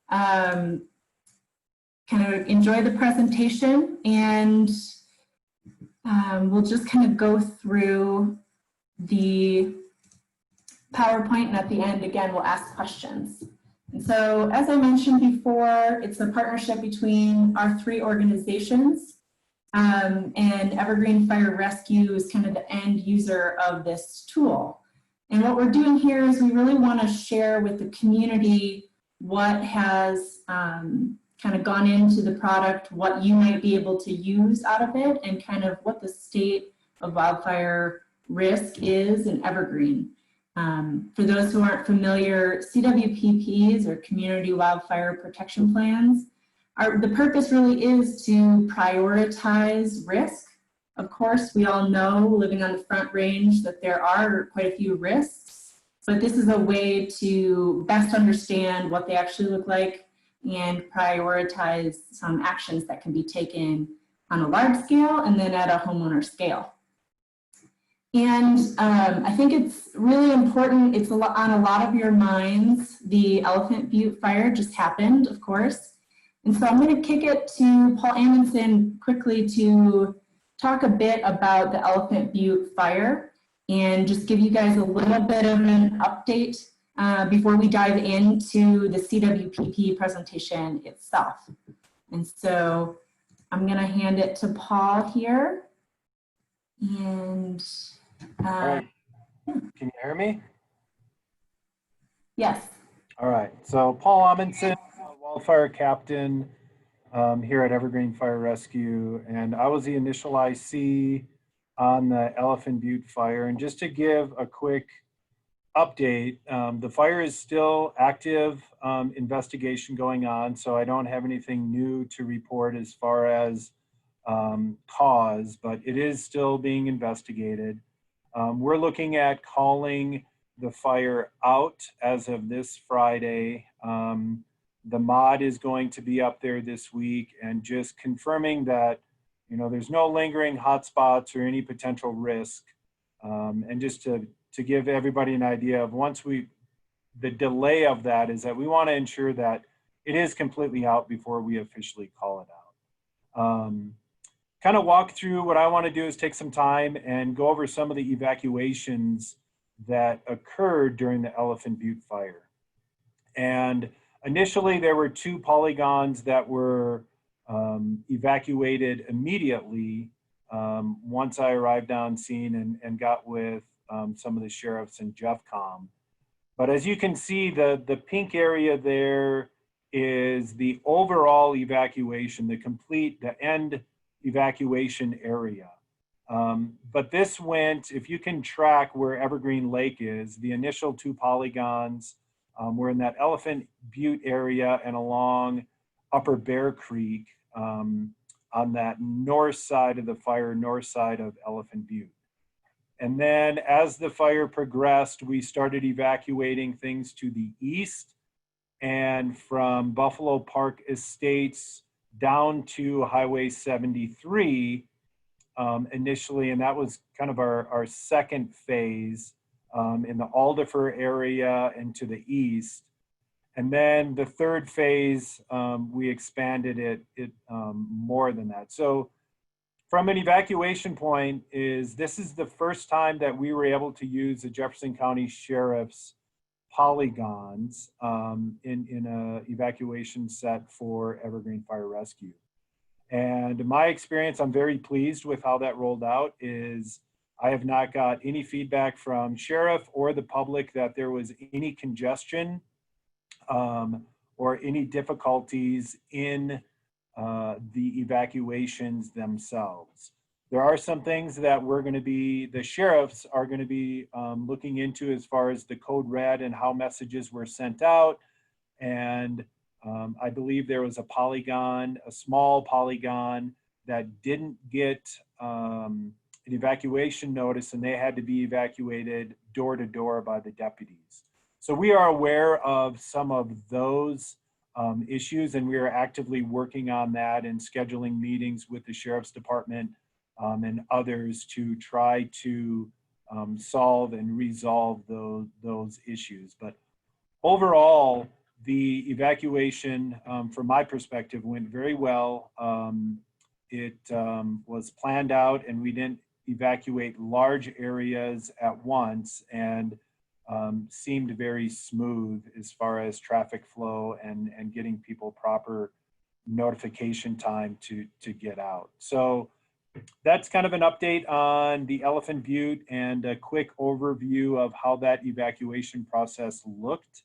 kind of enjoy the presentation, and we'll just kind of go through the PowerPoint, and at the end, again, we'll ask questions. And so, as I mentioned before, it's a partnership between our 3 organizations, and Evergreen Fire Rescue is kind of the end user of this tool. And what we're doing here is we really want to share with the community what has kind of gone into the product, what you might be able to use out of it, and kind of what the state of wildfire risk is in Evergreen. For those who aren't familiar, CWPPs, or Community Wildfire Protection Plans, the purpose really is to prioritize risk. Of course, we all know, living on the Front Range, that there are quite a few risks, but this is a way to best understand what they actually look like and prioritize some actions that can be taken on a large scale and then at a homeowner scale. And I think it's really important, it's on a lot of your minds. The Elephant Butte fire just happened, of course. And so I'm going to kick it to Paul Amundsen quickly to talk a bit about the Elephant Butte fire and just give you guys a little bit of an update before we dive into the CWPP presentation itself. And so I'm going to hand it to Paul here. And all right. Can you hear me? Yes. All right. So Paul Amundsen, wildfire captain here at Evergreen Fire Rescue, and I was the initial IC on the Elephant Butte fire. And just to give a quick update, the fire is still active, investigation going on, so I don't have anything new to report as far as cause, but it is still being investigated. We're looking at calling the fire out as of this Friday. The mod is going to be up there this week, and just confirming that, you know, there's no lingering hotspots or any potential risk. And just to give everybody an idea of the delay of that is that we want to ensure that it is completely out before we officially call it out. Kind of walk through what I want to do is take some time and go over some of the evacuations that occurred during the Elephant Butte fire. And initially there were 2 polygons that were evacuated immediately once I arrived on scene and got with some of the sheriffs and JeffCom. But as you can see, the pink area there is the overall evacuation, the end evacuation area. But this went, if you can track where Evergreen Lake is, the initial 2 polygons were in that Elephant Butte area and along Upper Bear Creek on that north side of the fire, north side of Elephant Butte. And then as the fire progressed, we started evacuating things to the east and from Buffalo Park Estates down to Highway 73 initially, and that was kind of our second phase in the Alderfer area and to the east. And then the third phase, we expanded it more than that. So from an evacuation point this is the first time that we were able to use the Jefferson County Sheriff's polygons in a evacuation set for Evergreen Fire Rescue. And in my experience, I'm very pleased with how that rolled out. I have not got any feedback from sheriff or the public that there was any congestion or any difficulties in the evacuations themselves. There are some things that the sheriffs are going to be looking into as far as the code red and how messages were sent out. And I believe there was a small polygon that didn't get an evacuation notice, and they had to be evacuated door to door by the deputies. So we are aware of some of those issues, and we are actively working on that and scheduling meetings with the Sheriff's Department and others to try to solve and resolve those issues. But overall, the evacuation, from my perspective, went very well. It was planned out, and we didn't evacuate large areas at once, and seemed very smooth as far as traffic flow and getting people proper notification time to get out. So that's kind of an update on the Elephant Butte and a quick overview of how that evacuation process looked.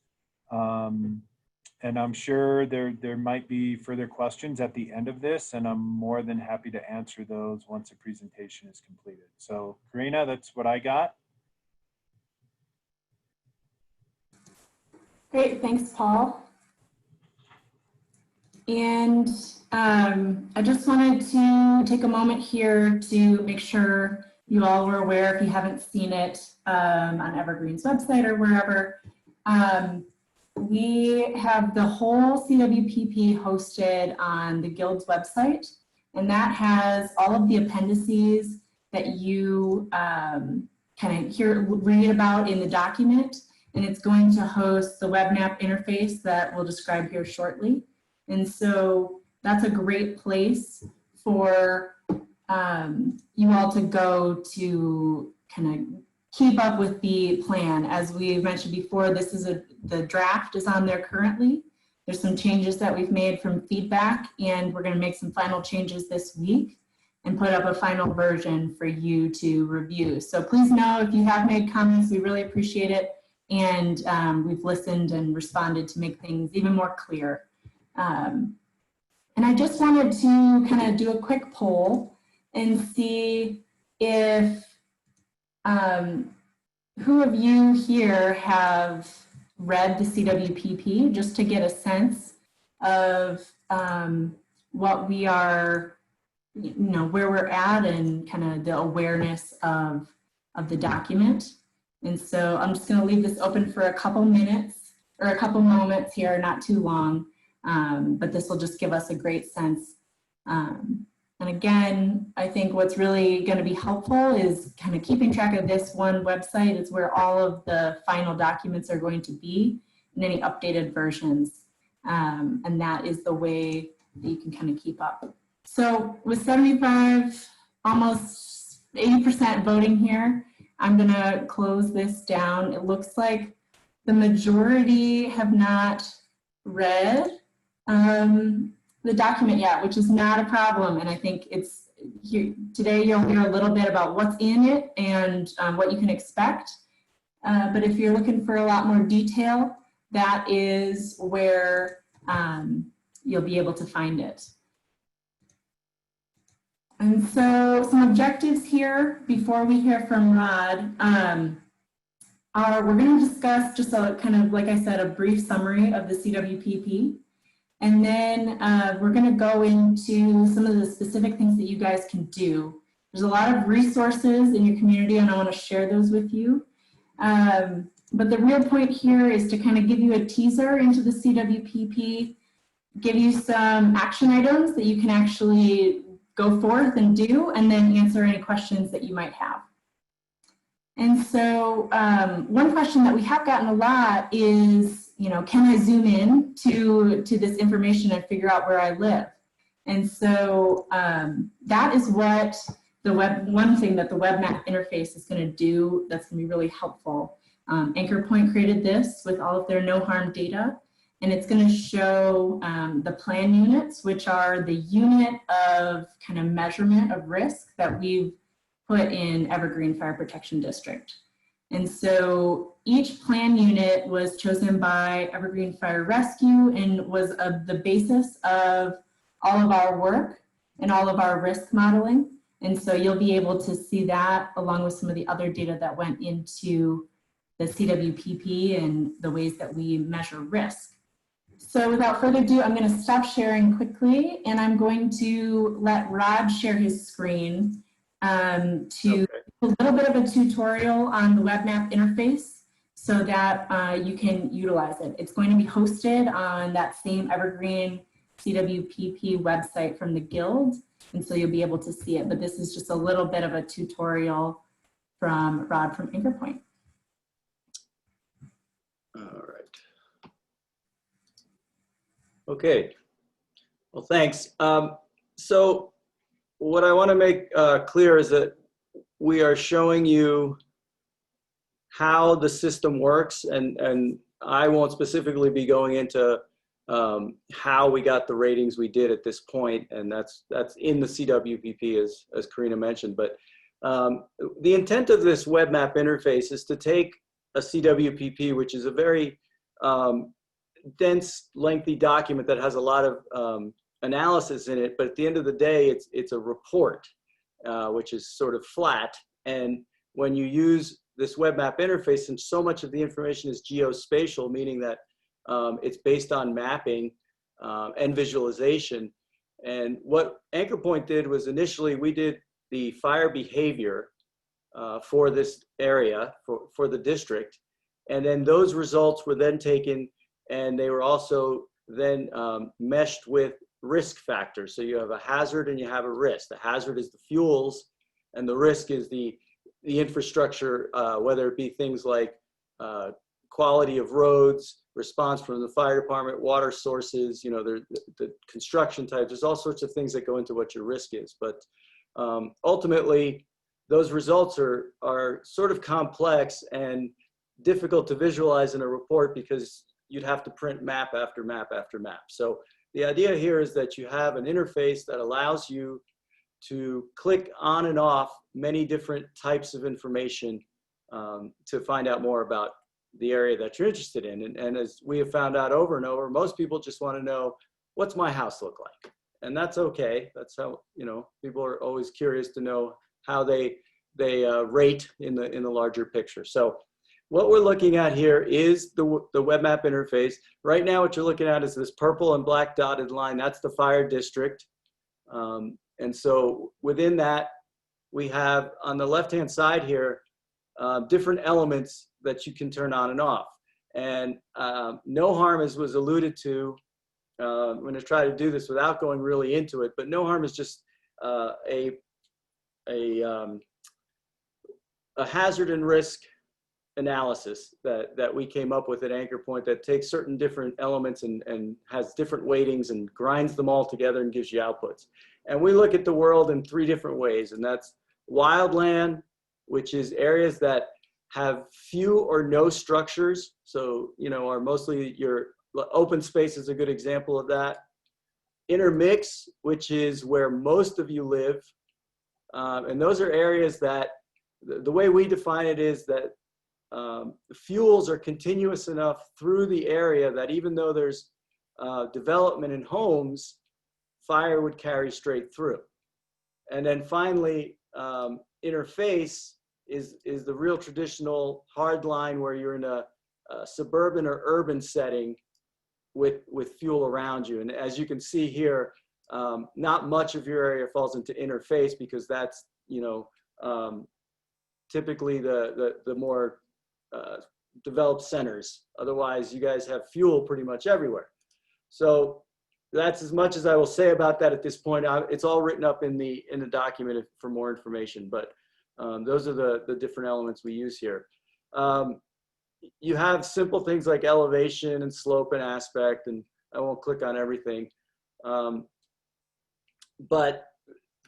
And I'm sure there might be further questions at the end of this, and I'm more than happy to answer those once the presentation is completed. So Karina, that's what I got. Great, thanks, Paul. And I just wanted to take a moment here to make sure you all were aware, if you haven't seen it on Evergreen's website or wherever. We have the whole CWPP hosted on the Guild's website, and that has all of the appendices that you kind of read about in the document, and it's going to host the web map interface that we'll describe here shortly. And so that's a great place for you all to go to kind of keep up with the plan. As we mentioned before, this is the draft is on there currently. There's some changes that we've made from feedback, and we're going to make some final changes this week and put up a final version for you to review. So please know if you have made comments, we really appreciate it. And we've listened and responded to make things even more clear. And I just wanted to kind of do a quick poll and see if who of you here have read the CWPP, just to get a sense of what we are, where we're at and kind of the awareness of the document. And so I'm just going to leave this open for a couple minutes or a couple moments here, not too long, but this will just give us a great sense. And again, I think what's really going to be helpful is kind of keeping track of this one website. It's where all of the final documents are going to be and any updated versions. And that is the way that you can kind of keep up. So with 75, almost 80% voting here, I'm going to close this down. It looks like the majority have not read the document yet, which is not a problem. And I think it's here today, you'll hear a little bit about what's in it and what you can expect. But if you're looking for a lot more detail, that is where you'll be able to find it. And so some objectives here before we hear from Rod are we're going to discuss just a kind of, like I said, a brief summary of the CWPP. And then we're going to go into some of the specific things that you guys can do. There's a lot of resources in your community, and I want to share those with you. But the real point here is to kind of give you a teaser into the CWPP, give you some action items that you can actually go forth and do, and then answer any questions that you might have. And so one question that we have gotten a lot is, can I zoom in to this information and figure out where I live? And so that is what one thing that the web map interface is going to do that's going to be really helpful. Anchor Point created this with all of their no harm data, and it's going to show the plan units, which are the unit of kind of measurement of risk that we've put in Evergreen Fire Protection District. And so each plan unit was chosen by Evergreen Fire Rescue and was the basis of all of our work and all of our risk modeling. And so you'll be able to see that along with some of the other data that went into the CWPP and the ways that we measure risk. So without further ado, I'm going to stop sharing quickly, and I'm going to let Rod share his screen to do a little bit of a tutorial on the web map interface so that you can utilize it. It's going to be hosted on that same Evergreen CWPP website from the Guild, and so you'll be able to see it. But this is just a little bit of a tutorial from Rod from Anchor Point. All right. Okay, well, thanks. So what I want to make clear is that we are showing you how the system works, and I won't specifically be going into how we got the ratings we did at this point, and that's in the CWPP as Karina mentioned. But the intent of this web map interface is to take a CWPP, which is a very dense, lengthy document that has a lot of analysis in it, but at the end of the day, it's a report, which is sort of flat. And when you use this web map interface, and so much of the information is geospatial, meaning that it's based on mapping and visualization. And what Anchor Point did was initially we did the fire behavior for this area, for the district. And then those results were then taken and they were also then meshed with risk factors. So you have a hazard and you have a risk. The hazard is the fuels and the risk is the infrastructure, whether it be things like quality of roads, response from the fire department, water sources, you know, the construction types. There's all sorts of things that go into what your risk is. But ultimately, those results are sort of complex and difficult to visualize in a report because you'd have to print map after map after map. So the idea here is that you have an interface that allows you to click on and off many different types of information to find out more about the area that you're interested in. And as we have found out over and over, most people just want to know, what's my house look like? And that's okay. That's how, you know, people are always curious to know how they rate in the larger picture. So what we're looking at here is the web map interface. Right now, what you're looking at is this purple and black dotted line. That's the fire district. And so within that, we have on the left-hand side here, different elements that you can turn on and off. And no harm, as was alluded to, I'm going to try to do this without going really into it, but no harm is just a hazard and risk analysis that we came up with at Anchor Point that takes certain different elements and has different weightings and grinds them all together and gives you outputs. And we look at the world in 3 different ways, and that's wildland, which is areas that have few or no structures. So, you know, are mostly your open space is a good example of that. Intermix, which is where most of you live. And those are areas that the way we define it is that the fuels are continuous enough through the area that even though there's development in homes, fire would carry straight through. And then finally, interface is the real traditional hard line where you're in a suburban or urban setting with fuel around you. And as you can see here, not much of your area falls into interface because that's, you know, typically the more developed centers. Otherwise, you guys have fuel pretty much everywhere. So that's as much as I will say about that at this point. It's all written up in the document for more information, but those are the different elements we use here. You have simple things like elevation and slope and aspect, and I won't click on everything. But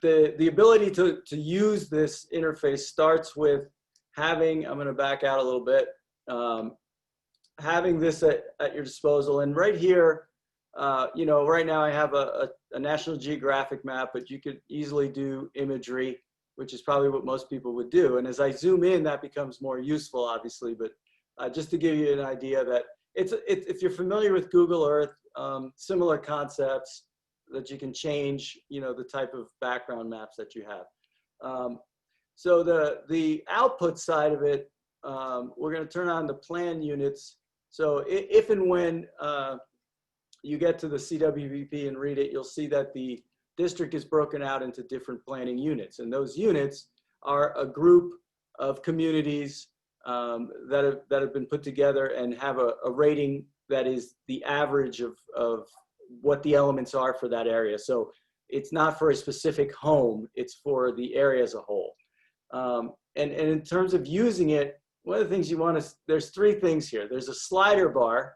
the ability to use this interface starts with having, I'm going to back out a little bit, having this at your disposal. And right here, you know, right now I have a National Geographic map, but you could easily do imagery, which is probably what most people would do. And as I zoom in, that becomes more useful, obviously. But just to give you an idea that if you're familiar with Google Earth, similar concepts that you can change, you know, the type of background maps that you have. So the output side of it, we're going to turn on the plan units. So if and when you get to the CWPP and read it, you'll see that the district is broken out into different planning units. And those units are a group of communities that have been put together and have a rating that is the average of what the elements are for that area. So it's not for a specific home, it's for the area as a whole. And in terms of using it, one of the things you want to, there's 3 things here. There's a slider bar,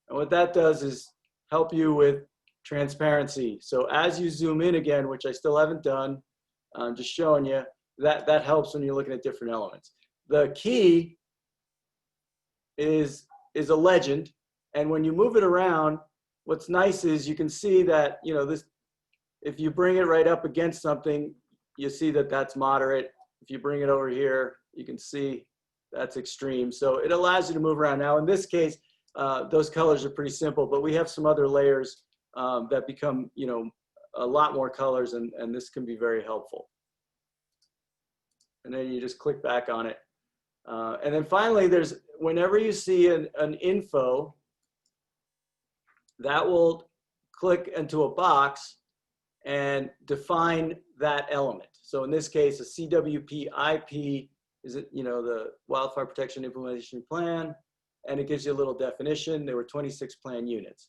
and what that does is help you with transparency. So as you zoom in again, which I still haven't done, I'm just showing you, that helps when you're looking at different elements. The key is a legend, and when you move it around, what's nice is you can see that, you know, this, if you bring it right up against something, you see that that's moderate. If you bring it over here, you can see that's extreme. So it allows you to move around. Now in this case, those colors are pretty simple, but we have some other layers that become, you know, a lot more colors, and this can be very helpful. And then you just click back on it. And then finally, there's, whenever you see an info, that will click into a box and define that element. So in this case, a CWPP is, you know, the Wildfire Protection Implementation Plan, and it gives you a little definition. There were 26 plan units.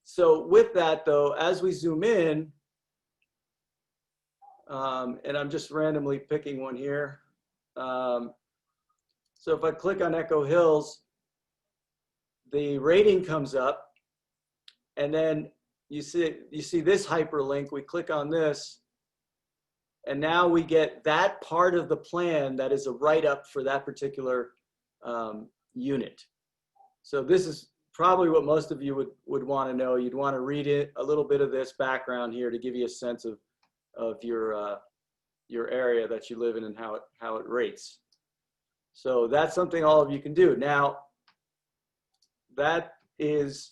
So with that though, as we zoom in, and I'm just randomly picking one here. So if I click on Echo Hills, the rating comes up, and then you see this hyperlink. We click on this, and now we get that part of the plan that is a write-up for that particular unit. So this is probably what most of you would want to know. You'd want to read it, a little bit of this background here to give you a sense of your area that you live in and how it rates. So that's something all of you can do. Now, that is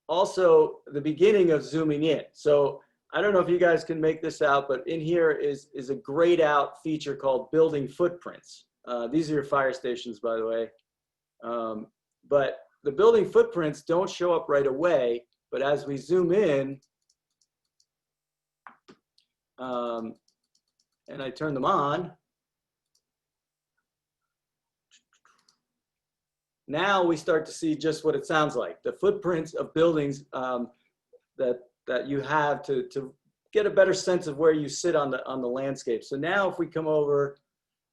also the beginning of zooming in. So I don't know if you guys can make this out, but in here is a grayed out feature called building footprints. These are your fire stations, by the way. But the building footprints don't show up right away, but as we zoom in, and I turn them on, now we start to see just what it sounds like. The footprints of buildings that you have to get a better sense of where you sit on the landscape. So now if we come over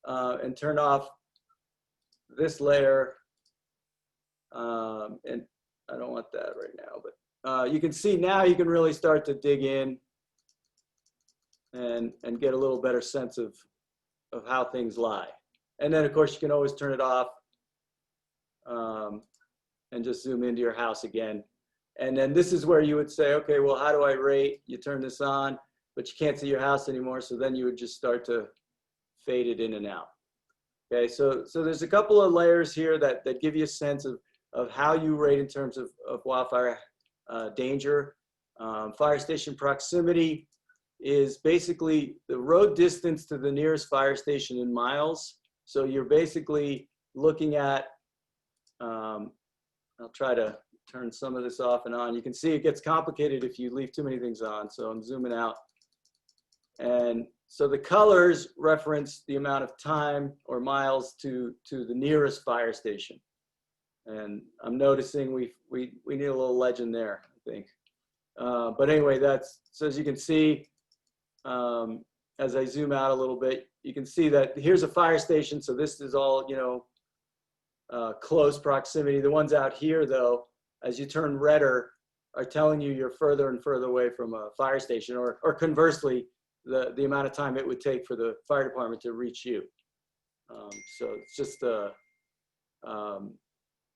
and turn off this layer, and I don't want that right now, but you can see now you can really start to dig in and get a little better sense of how things lie. And then of course you can always turn it off and just zoom into your house again. And then this is where you would say, okay, well, how do I rate? You turn this on, but you can't see your house anymore. So then you would just start to fade it in and out. Okay, so there's a couple of layers here that give you a sense of how you rate in terms of wildfire danger. Fire station proximity is basically the road distance to the nearest fire station in miles. So you're basically looking at, I'll try to turn some of this off and on. You can see it gets complicated if you leave too many things on. So I'm zooming out. And so the colors reference the amount of time or miles to the nearest fire station. And I'm noticing we need a little legend there, I think. But anyway, so as you can see, as I zoom out a little bit, you can see that here's a fire station. So this is all, you know, close proximity. The ones out here, though, as you turn redder, are telling you you're further and further away from a fire station, or conversely, the amount of time it would take for the fire department to reach you. So it's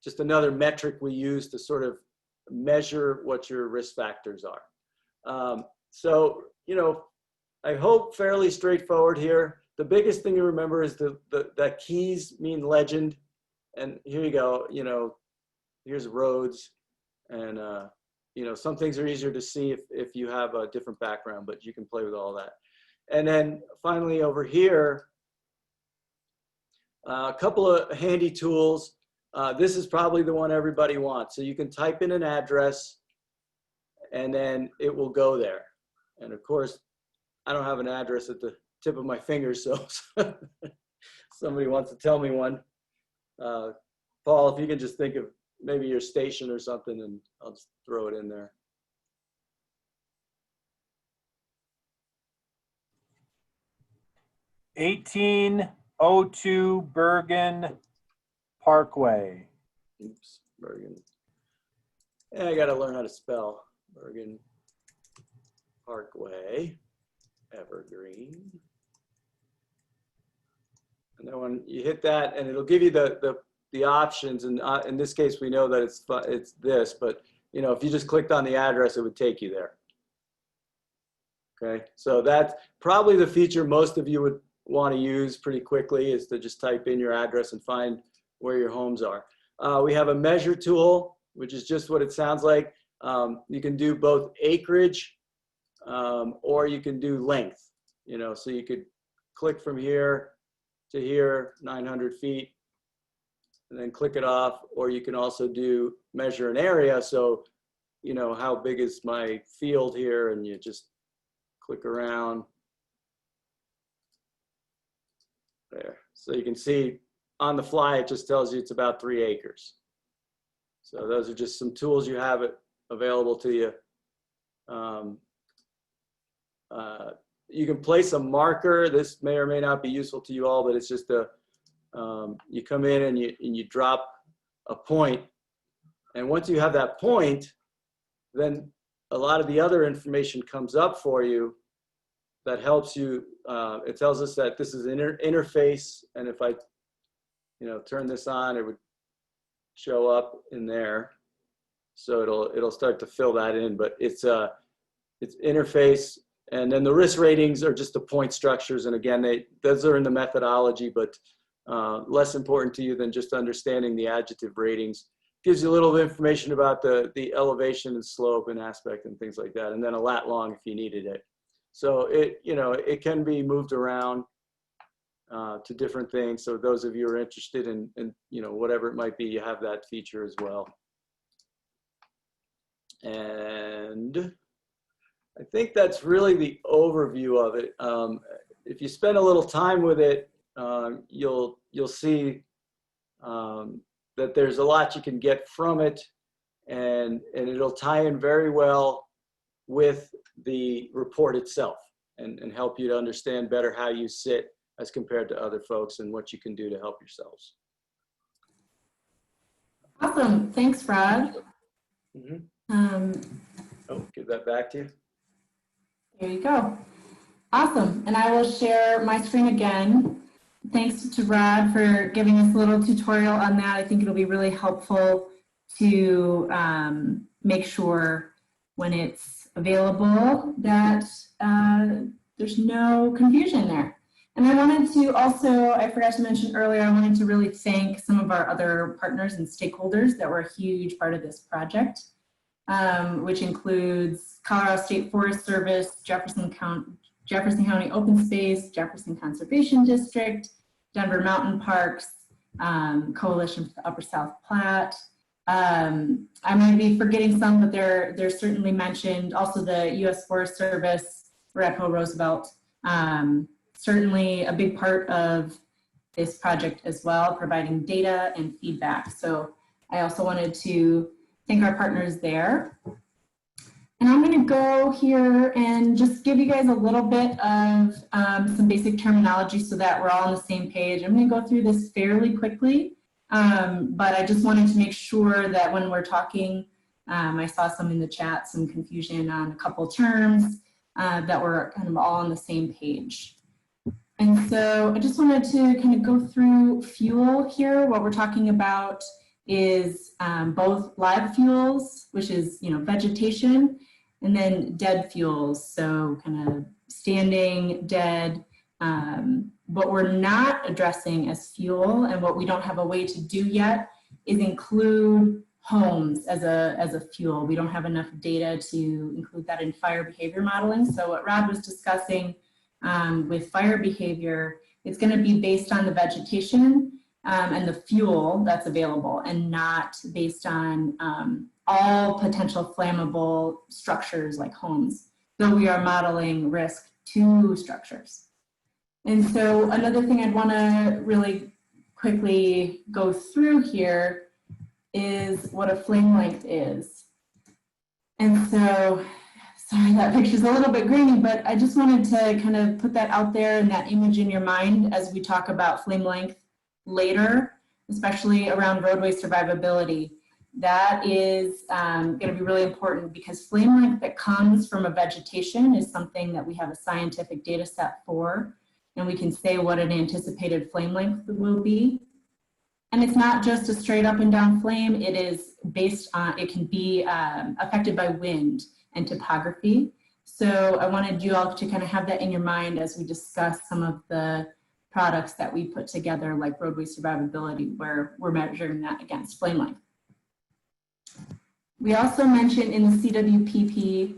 just another metric we use to sort of measure what your risk factors are. So, you know, I hope fairly straightforward here. The biggest thing to remember is that keys mean legend. And here you go, you know, here's roads. And, you know, some things are easier to see if you have a different background, but you can play with all that. And then finally over here, a couple of handy tools. This is probably the one everybody wants. So you can type in an address and then it will go there. And of course, I don't have an address at the tip of my fingers, so somebody wants to tell me one. Paul, if you can just think of maybe your station or something, and I'll just throw it in there. (1802) Bergen Parkway. Oops, Bergen. And I got to learn how to spell Bergen Parkway, Evergreen. And then when you hit that, and it'll give you the options. And in this case, we know that it's this, but you know, if you just clicked on the address, it would take you there. Okay, so that's probably the feature most of you would want to use pretty quickly, is to just type in your address and find where your homes are. We have a measure tool, which is just what it sounds like. You can do both acreage or you can do length, you know, so you could click from here to here, 900 feet, and then click it off, or you can also do measure an area. So, you know, how big is my field here, and you just click around there. So you can see on the fly, it just tells you it's about 3 acres. So those are just some tools you have available to you. You can place a marker. This may or may not be useful to you all, but it's just you come in and you drop a point. And once you have that point, then a lot of the other information comes up for you that helps you. It tells us that this is an interface, and if I, you know, turn this on, it would show up in there. So it'll start to fill that in. But it's interface, and then the risk ratings are just the point structures. And again, those are in the methodology, but less important to you than just understanding the adjective ratings. Gives you a little information about the elevation and slope and aspect and things like that, and then a lat long if you needed it. So it can be moved around to different things. So those of you who are interested in you know, whatever it might be, you have that feature as well. And I think that's really the overview of it. If you spend a little time with it, you'll see that there's a lot you can get from it, and it'll tie in very well with the report itself, and help you to understand better how you sit as compared to other folks and what you can do to help yourselves. Awesome, thanks, Rod. Oh, give that back to you. There you go. Awesome, and I will share my screen again. Thanks to Rod for giving us a little tutorial on that. I think it'll be really helpful to make sure when it's available that there's no confusion there. And I wanted to also, I forgot to mention earlier, I wanted to really thank some of our other partners and stakeholders that were a huge part of this project, which includes Colorado State Forest Service, Jefferson County Open Space, Jefferson Conservation District, Denver Mountain Parks, Coalition for the Upper South Platte. I might be forgetting some, but they're certainly mentioned. Also the U.S. Forest Service, Arapahoe Roosevelt, certainly a big part of this project as well, providing data and feedback. So I also wanted to thank our partners there. And I'm going to go here and just give you guys a little bit of some basic terminology so that we're all on the same page. I'm going to go through this fairly quickly, but I just wanted to make sure that when we're talking, I saw some in the chat, some confusion on a couple terms, that we're kind of all on the same page. And so I just wanted to kind of go through fuel here. What we're talking about is both live fuels, which is, you know, vegetation, and then dead fuels, so kind of standing, dead. What we're not addressing as fuel, and what we don't have a way to do yet, is include homes as a fuel. We don't have enough data to include that in fire behavior modeling. So what Rod was discussing with fire behavior, it's going to be based on the vegetation and the fuel that's available, and not based on all potential flammable structures like homes, though we are modeling risk to structures. And so another thing I'd want to really quickly go through here is what a flame length is. And so, sorry, that picture's a little bit grainy, but I just wanted to kind of put that out there and that image in your mind as we talk about flame length later, especially around roadway survivability. That is going to be really important because flame length that comes from a vegetation is something that we have a scientific data set for, and we can say what an anticipated flame length will be. And it's not just a straight up and down flame, it is based on, it can be affected by wind and topography. So I wanted you all to kind of have that in your mind as we discuss some of the products that we put together, like roadway survivability, where we're measuring that against flame length. We also mentioned in the CWPP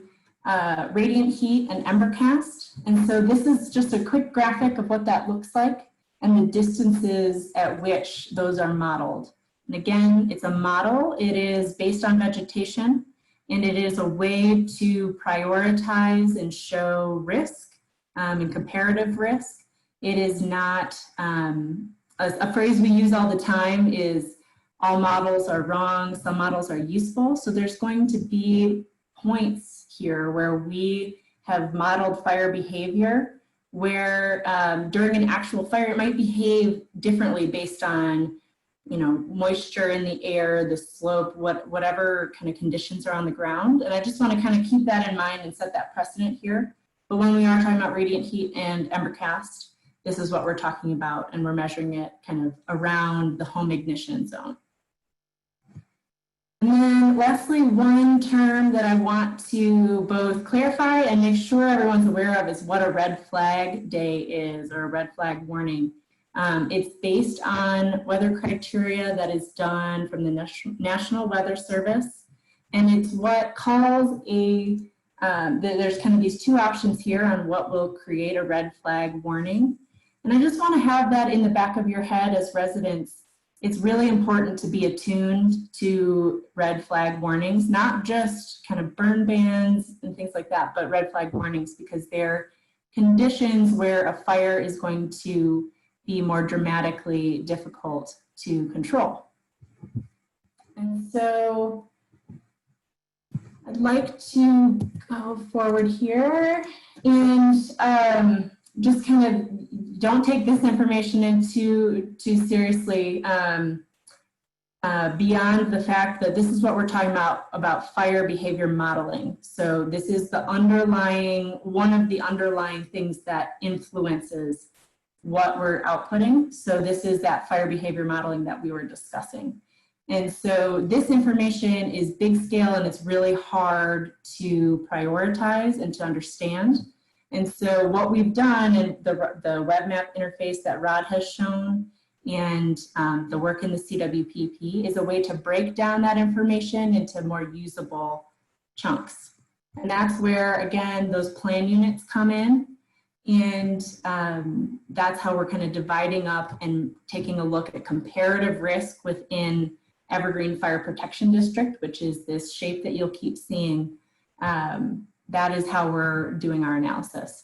radiant heat and embercast. And so this is just a quick graphic of what that looks like and the distances at which those are modeled. And again, it's a model. It is based on vegetation, and it is a way to prioritize and show risk and comparative risk. It is not, a phrase we use all the time is all models are wrong, some models are useful. So there's going to be points here where we have modeled fire behavior where during an actual fire, it might behave differently based on, you know, moisture in the air, the slope, whatever kind of conditions are on the ground. And I just want to kind of keep that in mind and set that precedent here. But when we are talking about radiant heat and embercast, this is what we're talking about, and we're measuring it kind of around the home ignition zone. And then lastly, one term that I want to both clarify and make sure everyone's aware of is what a red flag day is, or a red flag warning. It's based on weather criteria that is done from the National Weather Service. And it's what calls a, there's kind of these two options here on what will create a red flag warning. And I just want to have that in the back of your head as residents. It's really important to be attuned to red flag warnings, not just kind of burn bans and things like that, but red flag warnings, because they're conditions where a fire is going to be more dramatically difficult to control. And so I'd like to go forward here and just kind of don't take this information in too seriously beyond the fact that this is what we're talking about fire behavior modeling. So this is the underlying, one of the underlying things that influences what we're outputting. So this is that fire behavior modeling that we were discussing. And so this information is big scale and it's really hard to prioritize and to understand. And so what we've done in the web map interface that Rod has shown and the work in the CWPP is a way to break down that information into more usable chunks. And that's where, again, those plan units come in. And that's how we're kind of dividing up and taking a look at comparative risk within Evergreen Fire Protection District, which is this shape that you'll keep seeing. That is how we're doing our analysis.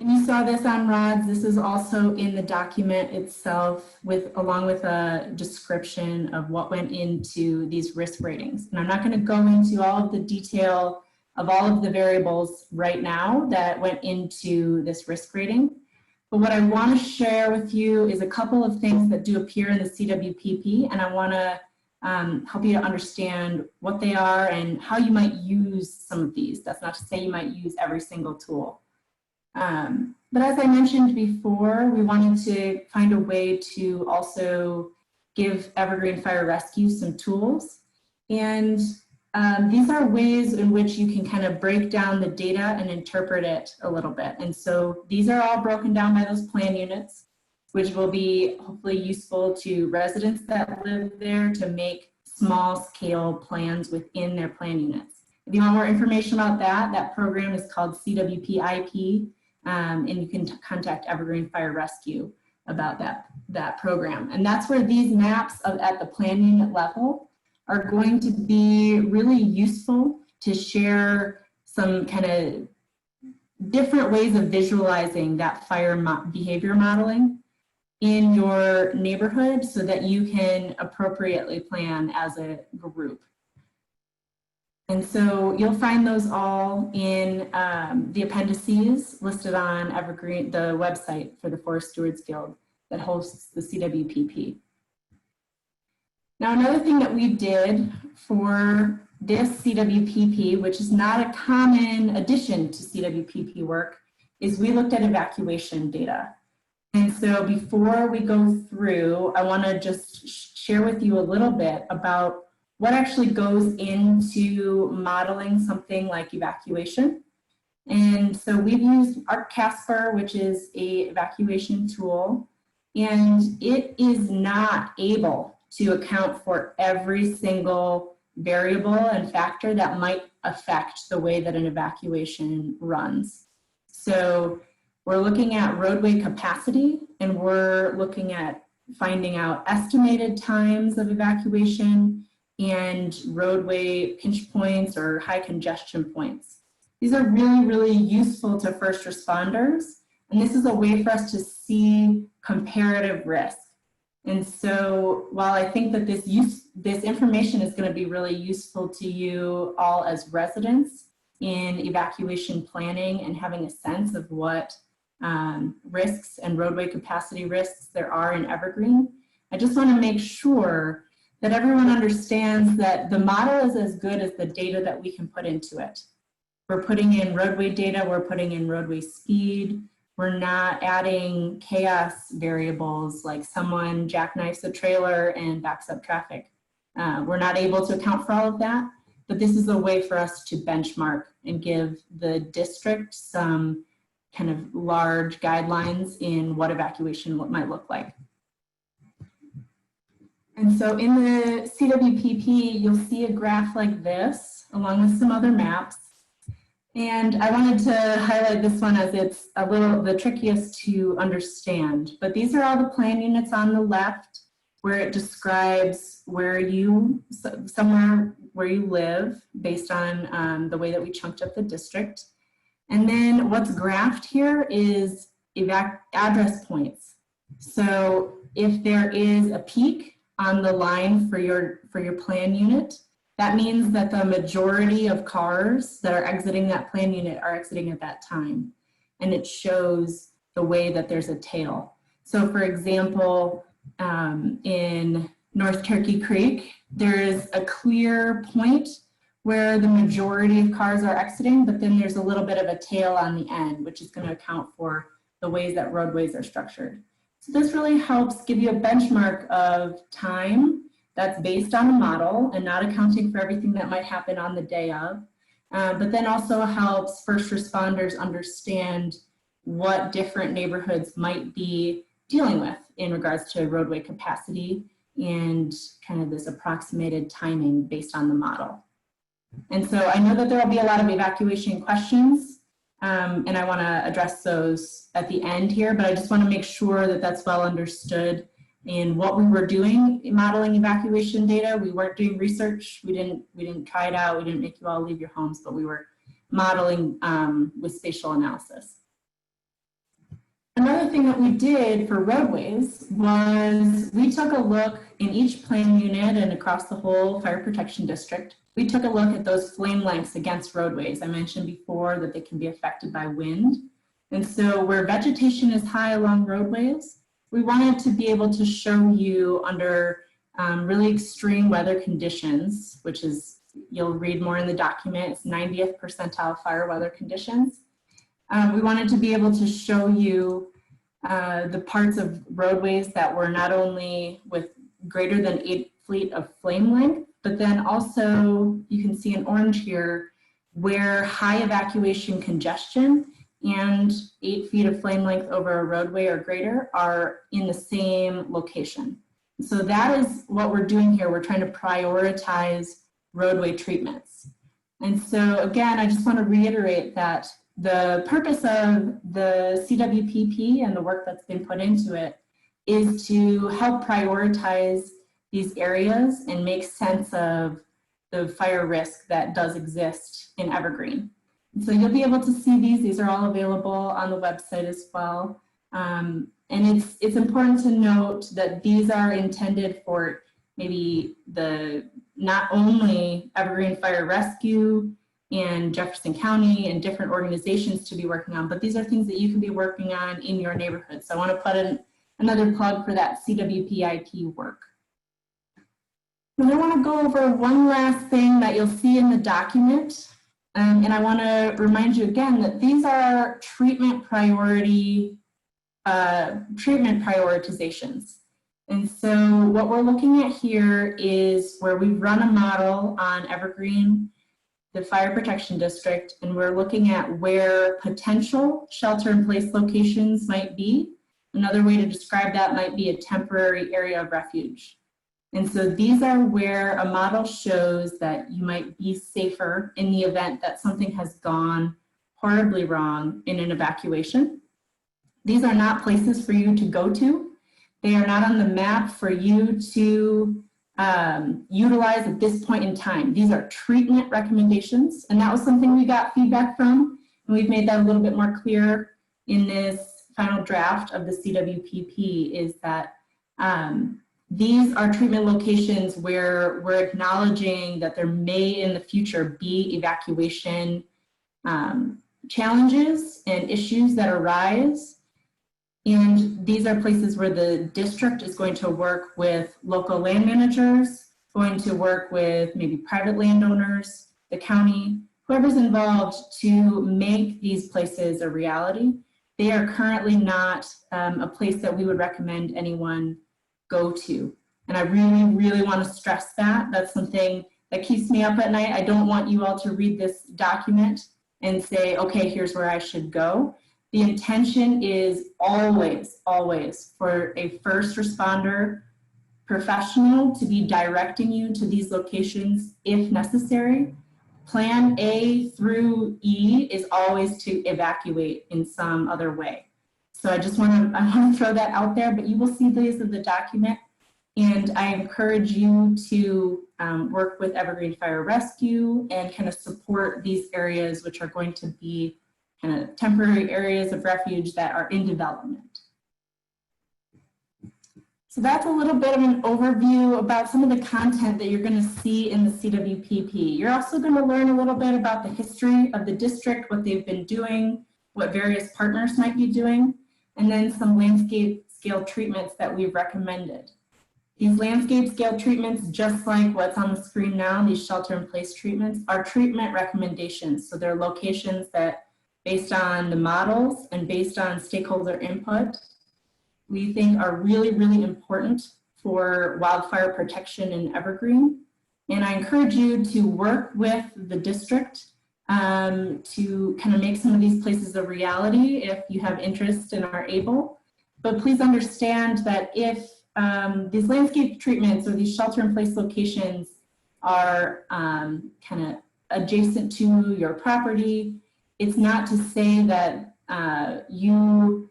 And you saw this on Rod's. This is also in the document itself along with a description of what went into these risk ratings. And I'm not going to go into all of the detail of all of the variables right now that went into this risk rating. But what I want to share with you is a couple of things that do appear in the CWPP, and I want to help you to understand what they are and how you might use some of these. That's not to say you might use every single tool. But as I mentioned before, we wanted to find a way to also give Evergreen Fire Rescue some tools. And these are ways in which you can kind of break down the data and interpret it a little bit. And so these are all broken down by those plan units, which will be hopefully useful to residents that live there to make small scale plans within their plan units. If you want more information about that, that program is called CWPIP, and you can contact Evergreen Fire Rescue about that program. And that's where these maps at the plan unit level are going to be really useful to share some kind of different ways of visualizing that fire behavior modeling in your neighborhood so that you can appropriately plan as a group. And so you'll find those all in the appendices listed on Evergreen, the website for the Forest Stewards Guild that hosts the CWPP. Now, another thing that we did for this CWPP, which is not a common addition to CWPP work, is we looked at evacuation data. And so before we go through, I want to just share with you a little bit about what actually goes into modeling something like evacuation. And so we've used ArcCasper, which is a evacuation tool, and it is not able to account for every single variable and factor that might affect the way that an evacuation runs. So we're looking at roadway capacity, and we're looking at finding out estimated times of evacuation and roadway pinch points or high congestion points. These are really, really useful to first responders, and this is a way for us to see comparative risk. And so while I think that this information is going to be really useful to you all as residents in evacuation planning and having a sense of what risks and roadway capacity risks there are in Evergreen, I just want to make sure that everyone understands that the model is as good as the data that we can put into it. We're putting in roadway data, we're putting in roadway speed, we're not adding chaos variables like someone jackknifes a trailer and backs up traffic. We're not able to account for all of that, but this is a way for us to benchmark and give the district some kind of large guidelines in what evacuation might look like. And so in the CWPP, you'll see a graph like this, along with some other maps. And I wanted to highlight this one as it's a little the trickiest to understand. But these are all the plan units on the left, where it describes where somewhere where you live based on the way that we chunked up the district. And then what's graphed here is address points. So if there is a peak on the line for your plan unit, that means that the majority of cars that are exiting that plan unit are exiting at that time. And it shows the way that there's a tail. So for example, in North Turkey Creek, there is a clear point where the majority of cars are exiting, but then there's a little bit of a tail on the end, which is going to account for the ways that roadways are structured. So this really helps give you a benchmark of time that's based on a model and not accounting for everything that might happen on the day of, but then also helps first responders understand what different neighborhoods might be dealing with in regards to roadway capacity and kind of this approximated timing based on the model. And so I know that there will be a lot of evacuation questions, and I want to address those at the end here, but I just want to make sure that that's well understood in what we were doing in modeling evacuation data. We weren't doing research. We didn't try it out. We didn't make you all leave your homes, but we were modeling with spatial analysis. Another thing that we did for roadways was we took a look in each plan unit and across the whole fire protection district. We took a look at those flame lengths against roadways. I mentioned before that they can be affected by wind. And so where vegetation is high along roadways, we wanted to be able to show you under really extreme weather conditions, which is, you'll read more in the document, it's 90th percentile fire weather conditions. We wanted to be able to show you the parts of roadways that were not only with greater than 8 feet of flame length, but then also you can see in orange here where high evacuation congestion and 8 feet of flame length over a roadway or greater are in the same location. So that is what we're doing here. We're trying to prioritize roadway treatments. And so again, I just want to reiterate that the purpose of the CWPP and the work that's been put into it is to help prioritize these areas and make sense of the fire risk that does exist in Evergreen. And so you'll be able to see these are all available on the website as well. And it's important to note that these are intended for maybe not only Evergreen Fire Rescue and Jefferson County and different organizations to be working on, but these are things that you can be working on in your neighborhood. So I want to put in another plug for that CWPIP work. And I want to go over one last thing that you'll see in the document. And I want to remind you again that these are treatment prioritizations. And so what we're looking at here is where we run a model on Evergreen, the fire protection district, and we're looking at where potential shelter-in-place locations might be. Another way to describe that might be a temporary area of refuge. And so these are where a model shows that you might be safer in the event that something has gone horribly wrong in an evacuation. These are not places for you to go to. They are not on the map for you to utilize at this point in time. These are treatment recommendations, and that was something we got feedback from, and we've made that a little bit more clear in this final draft of the CWPP, is that these are treatment locations where we're acknowledging that there may in the future be evacuation challenges and issues that arise. And these are places where the district is going to work with local land managers, going to work with maybe private landowners, the county, whoever's involved to make these places a reality. They are currently not a place that we would recommend anyone go to. And I really, really want to stress that. That's something that keeps me up at night. I don't want you all to read this document and say, okay, here's where I should go. The intention is always, always for a first responder professional to be directing you to these locations if necessary. Plan A through E is always to evacuate in some other way. So I want to throw that out there, but you will see these in the document. And I encourage you to work with Evergreen Fire Rescue and kind of support these areas, which are going to be kind of temporary areas of refuge that are in development. So that's a little bit of an overview about some of the content that you're going to see in the CWPP. You're also going to learn a little bit about the history of the district, what they've been doing, what various partners might be doing, and then some landscape scale treatments that we've recommended. These landscape scale treatments, just like what's on the screen now, these shelter-in-place treatments, are treatment recommendations. So they're locations that, based on the models and based on stakeholder input, we think are really, really important for wildfire protection in Evergreen. And I encourage you to work with the district to kind of make some of these places a reality if you have interest and are able. But please understand that if these landscape treatments or these shelter-in-place locations are kind of adjacent to your property, it's not to say that you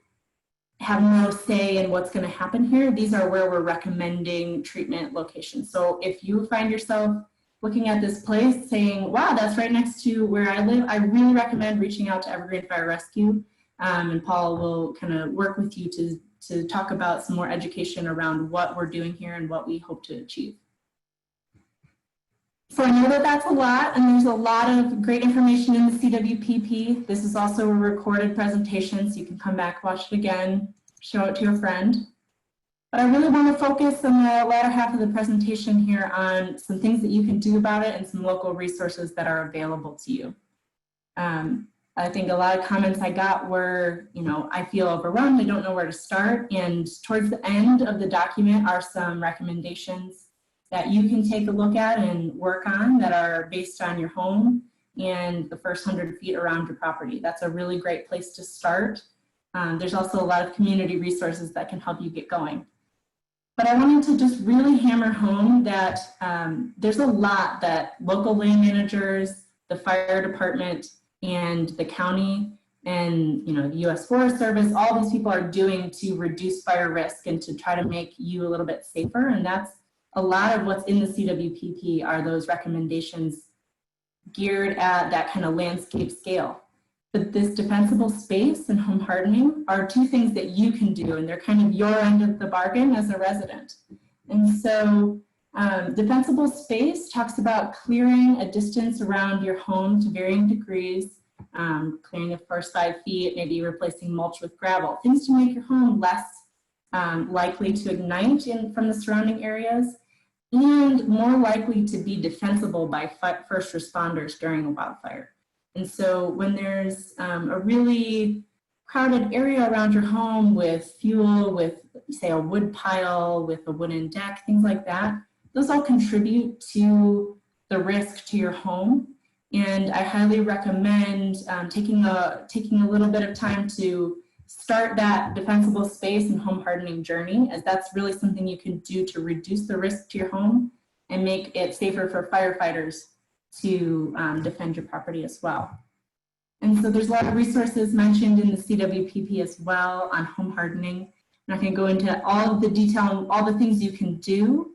have no say in what's going to happen here. These are where we're recommending treatment locations. So if you find yourself looking at this place saying, wow, that's right next to where I live, I really recommend reaching out to Evergreen Fire Rescue. And Paul will kind of work with you to talk about some more education around what we're doing here and what we hope to achieve. So I know that that's a lot, and there's a lot of great information in the CWPP. This is also a recorded presentation, so you can come back, watch it again, show it to your friend. But I really want to focus on the latter half of the presentation here on some things that you can do about it and some local resources that are available to you. I think a lot of comments I got were, I feel overwhelmed, I don't know where to start. And towards the end of the document are some recommendations that you can take a look at and work on that are based on your home and the first 100 feet around your property. That's a really great place to start. There's also a lot of community resources that can help you get going. But I wanted to just really hammer home that there's a lot that local land managers, the fire department, and the county, and the U.S. Forest Service, all these people are doing to reduce fire risk and to try to make you a little bit safer. And that's a lot of what's in the CWPP are those recommendations geared at that kind of landscape scale. But this defensible space and home hardening are two things that you can do, and they're kind of your end of the bargain as a resident. And so defensible space talks about clearing a distance around your home to varying degrees, clearing the first 5 feet, maybe replacing mulch with gravel, things to make your home less likely to ignite from the surrounding areas. and more likely to be defensible by first responders during a wildfire. And so when there's a really crowded area around your home with fuel, with say a wood pile, with a wooden deck, things like that, those all contribute to the risk to your home. And I highly recommend taking a little bit of time to start that defensible space and home hardening journey, as that's really something you can do to reduce the risk to your home and make it safer for firefighters to defend your property as well. And so there's a lot of resources mentioned in the CWPP as well on home hardening. I'm not going to go into all of the detail and all the things you can do,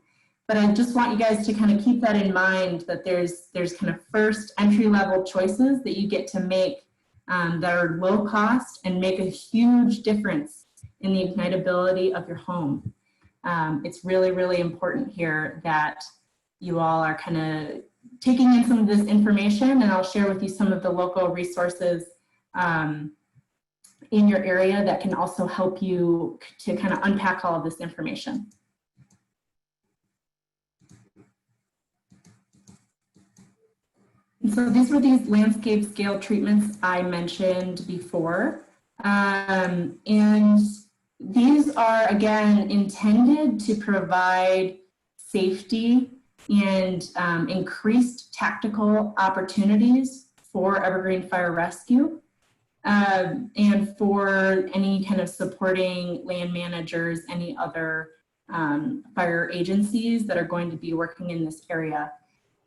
but I just want you guys to kind of keep that in mind, that there's kind of first entry-level choices that you get to make that are low cost and make a huge difference in the ignitability of your home. It's really, really important here that you all are kind of taking in some of this information, and I'll share with you some of the local resources in your area that can also help you to kind of unpack all of this information. And so these were these landscape scale treatments I mentioned before. And these are, again, intended to provide safety and increased tactical opportunities for Evergreen Fire Rescue and for any kind of supporting land managers, any other fire agencies that are going to be working in this area.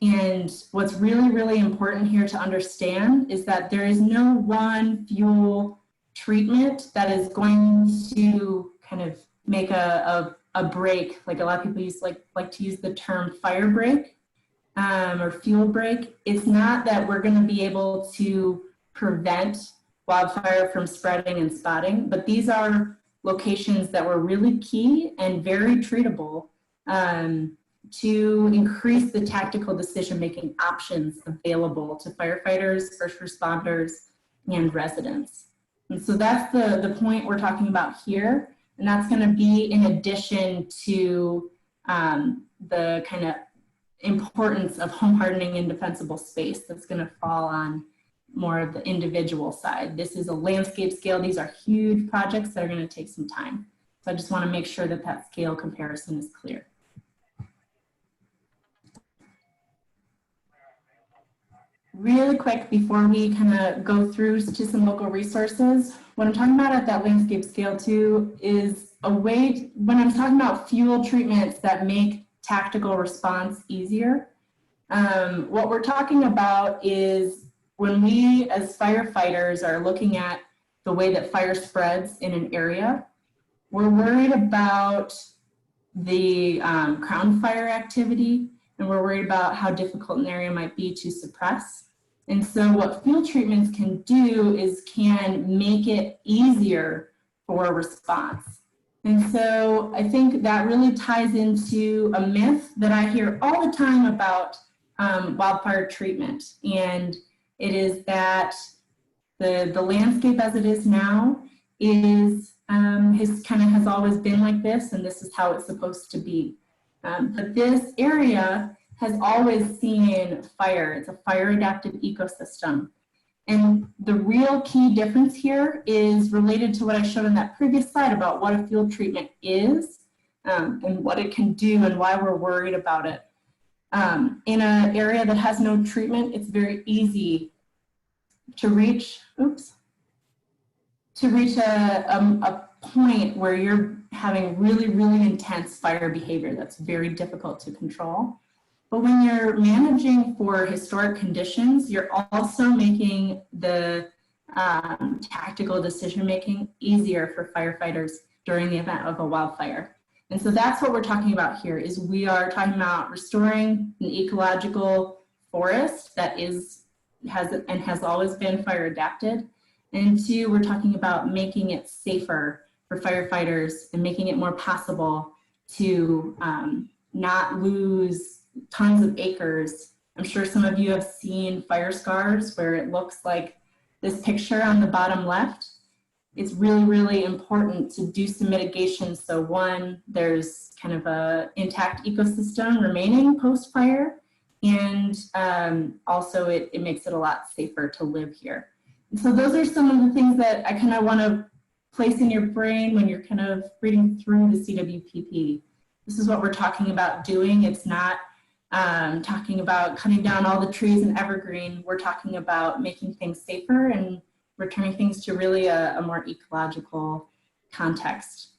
And what's really, really important here to understand is that there is no one fuel treatment that is going to kind of make a break. Like a lot of people like to use the term fire break or fuel break. It's not that we're going to be able to prevent wildfire from spreading and spotting, but these are locations that were really key and very treatable to increase the tactical decision-making options available to firefighters, first responders, and residents. And so that's the point we're talking about here. And that's going to be in addition to the kind of importance of home hardening and defensible space that's going to fall on more of the individual side. This is a landscape scale. These are huge projects that are going to take some time. So I just want to make sure that that scale comparison is clear. Really quick before we kind of go through to some local resources, what I'm talking about at that landscape scale too is a way, when I'm talking about fuel treatments that make tactical response easier, what we're talking about is when we as firefighters are looking at the way that fire spreads in an area, we're worried about the crown fire activity, and we're worried about how difficult an area might be to suppress. And so what fuel treatments can do is can make it easier for a response. And so I think that really ties into a myth that I hear all the time about wildfire treatment. And it is that the landscape as it is now is has always been like this, and this is how it's supposed to be. But this area has always seen fire. It's a fire adaptive ecosystem. And the real key difference here is related to what I showed in that previous slide about what a fuel treatment is and what it can do and why we're worried about it. In an area that has no treatment, it's very easy to reach, a point where you're having really, really intense fire behavior that's very difficult to control. But when you're managing for historic conditions, you're also making the tactical decision-making easier for firefighters during the event of a wildfire. And so that's what we're talking about here, is we are talking about restoring an ecological forest that has always been fire adapted. And two, we're talking about making it safer for firefighters and making it more possible to not lose tons of acres. I'm sure some of you have seen fire scars where it looks like this picture on the bottom left. it's really, really important to do some mitigation. So one, there's kind of a intact ecosystem remaining post-fire, and also it makes it a lot safer to live here. And so those are some of the things that I kind of want to place in your brain when you're kind of reading through the CWPP. This is what we're talking about doing. It's not talking about cutting down all the trees in Evergreen. We're talking about making things safer and returning things to really a more ecological context.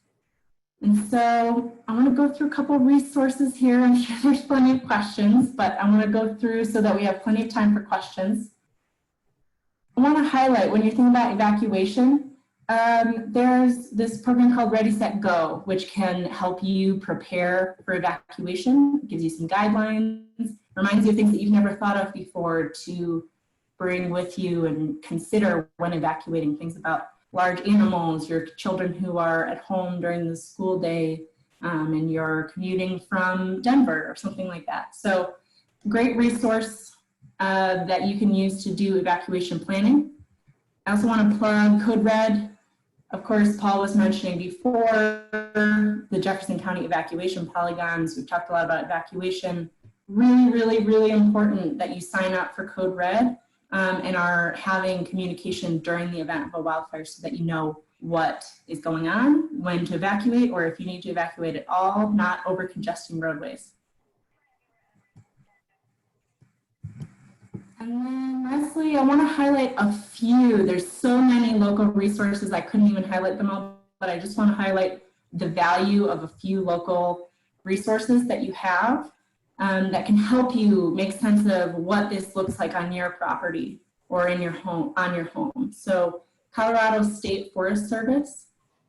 And so I want to go through a couple of resources here. I'm sure there's plenty of questions, but I want to go through so that we have plenty of time for questions. I want to highlight, when you're thinking about evacuation, there's this program called Ready, Set, Go, which can help you prepare for evacuation. It gives you some guidelines, reminds you of things that you've never thought of before to bring with you and consider when evacuating, things about large animals, your children who are at home during the school day, and you're commuting from Denver or something like that. So great resource that you can use to do evacuation planning. I also want to plug Code Red. Of course, Paul was mentioning before the Jefferson County evacuation polygons. We've talked a lot about evacuation. Really, really, really important that you sign up for Code Red and are having communication during the event of a wildfire so that you know what is going on, when to evacuate, or if you need to evacuate at all, not over congesting roadways. And then lastly, I want to highlight a few. There's so many local resources, I couldn't even highlight them all, but I just want to highlight the value of a few local resources that you have that can help you make sense of what this looks like on your property or in your home, on your home. So Colorado State Forest Service,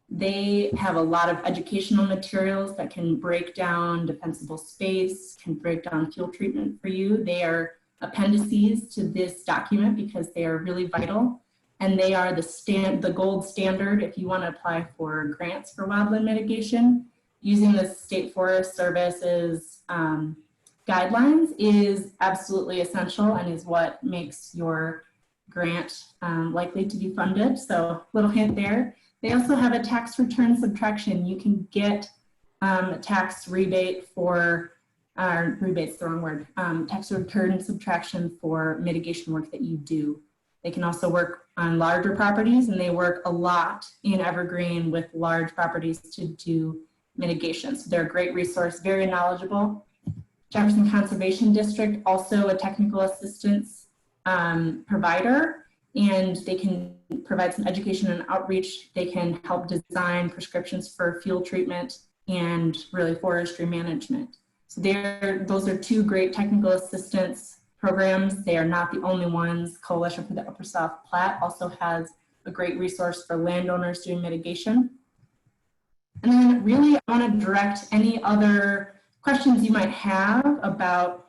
they have a lot of educational materials that can break down defensible space, can break down fuel treatment for you. They are appendices to this document because they are really vital, and they are the gold standard if you want to apply for grants for wildland mitigation. Using the State Forest Service's guidelines is absolutely essential and is what makes your grant likely to be funded. So little hint there. They also have a tax return subtraction. You can get a tax rebate for rebate's the wrong word, tax return subtraction for mitigation work that you do. They can also work on larger properties, and they work a lot in Evergreen with large properties to do mitigation. So they're a great resource, very knowledgeable. Jefferson Conservation District, also a technical assistance provider, and they can provide some education and outreach. They can help design prescriptions for fuel treatment and really forestry management. So those are two great technical assistance programs. They are not the only ones. Coalition for the Upper South Platte also has a great resource for landowners doing mitigation. And then really I want to direct any other questions you might have about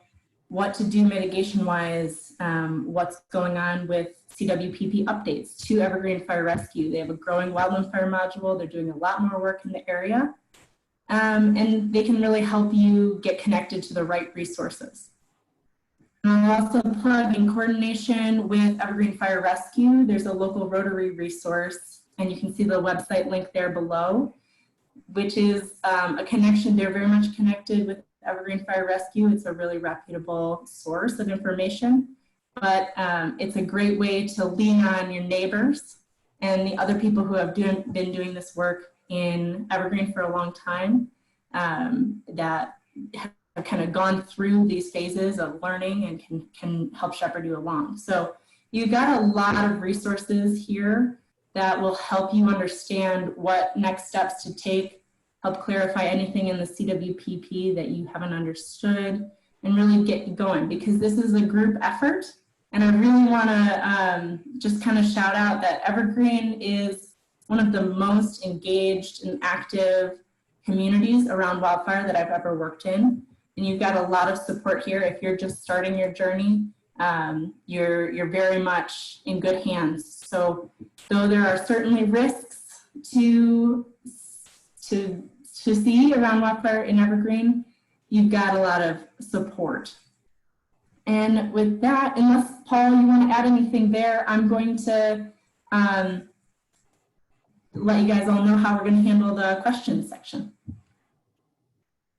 what to do mitigation-wise, what's going on with CWPP updates to Evergreen Fire Rescue. They have a growing wildland fire module. They're doing a lot more work in the area. And they can really help you get connected to the right resources. And I'll also plug in coordination with Evergreen Fire Rescue. There's a local Rotary resource, and you can see the website link there below, which is a connection. They're very much connected with Evergreen Fire Rescue. It's a really reputable source of information, but it's a great way to lean on your neighbors and the other people who have been doing this work in Evergreen for a long time, that have kind of gone through these phases of learning and can help shepherd you along. So you've got a lot of resources here that will help you understand what next steps to take, help clarify anything in the CWPP that you haven't understood, and really get you going, because this is a group effort. And I really want to just kind of shout out that Evergreen is one of the most engaged and active communities around wildfire that I've ever worked in. And you've got a lot of support here. If you're just starting your journey, you're very much in good hands. So though there are certainly risks to see around wildfire in Evergreen, you've got a lot of support. And with that, unless Paul, you want to add anything there, I'm going to let you guys all know how we're going to handle the questions section.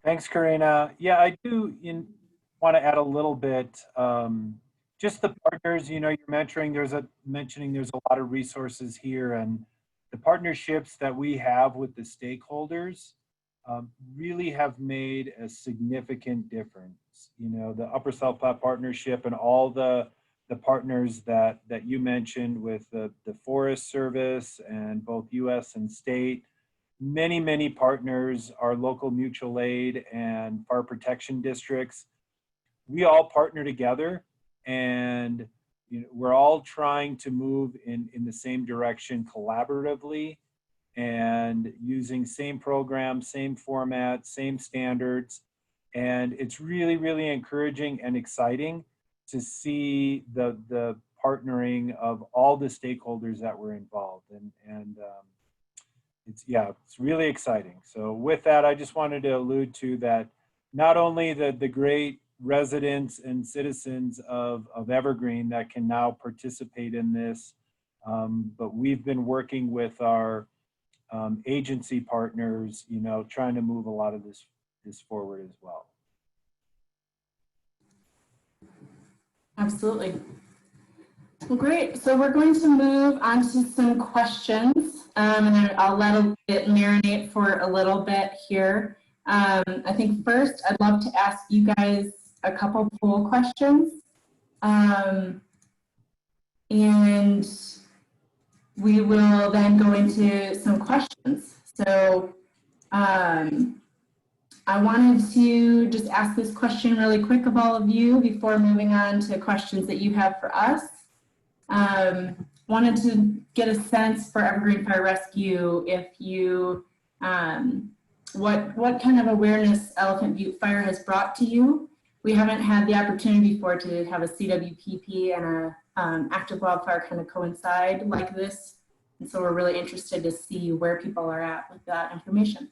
Thanks, Karina. Yeah, I do want to add a little bit. Just the partners, you know, you're mentioning there's a lot of resources here, and the partnerships that we have with the stakeholders really have made a significant difference. You know, the Upper South Platte Partnership and all the partners that you mentioned with the Forest Service and both U.S. and state, many partners, our local mutual aid and fire protection districts. We all partner together, and you know, we're all trying to move in the same direction collaboratively and using same programs, same format, same standards. And it's really encouraging and exciting to see the partnering of all the stakeholders that were involved. And it's really exciting. So with that, I just wanted to allude to that, not only the great residents and citizens of Evergreen that can now participate in this, but we've been working with our agency partners, you know, trying to move a lot of this forward as well. Absolutely. Well, great. So we're going to move on to some questions, and I'll let it marinate for a little bit here. I think first I'd love to ask you guys a couple poll questions, and we will then go into some questions. So I wanted to just ask this question really quick of all of you before moving on to questions that you have for us. Wanted to get a sense for Evergreen Fire Rescue if you, what kind of awareness Elephant Butte Fire has brought to you. We haven't had the opportunity before to have a CWPP and a active wildfire kind of coincide like this. And so we're really interested to see where people are at with that information.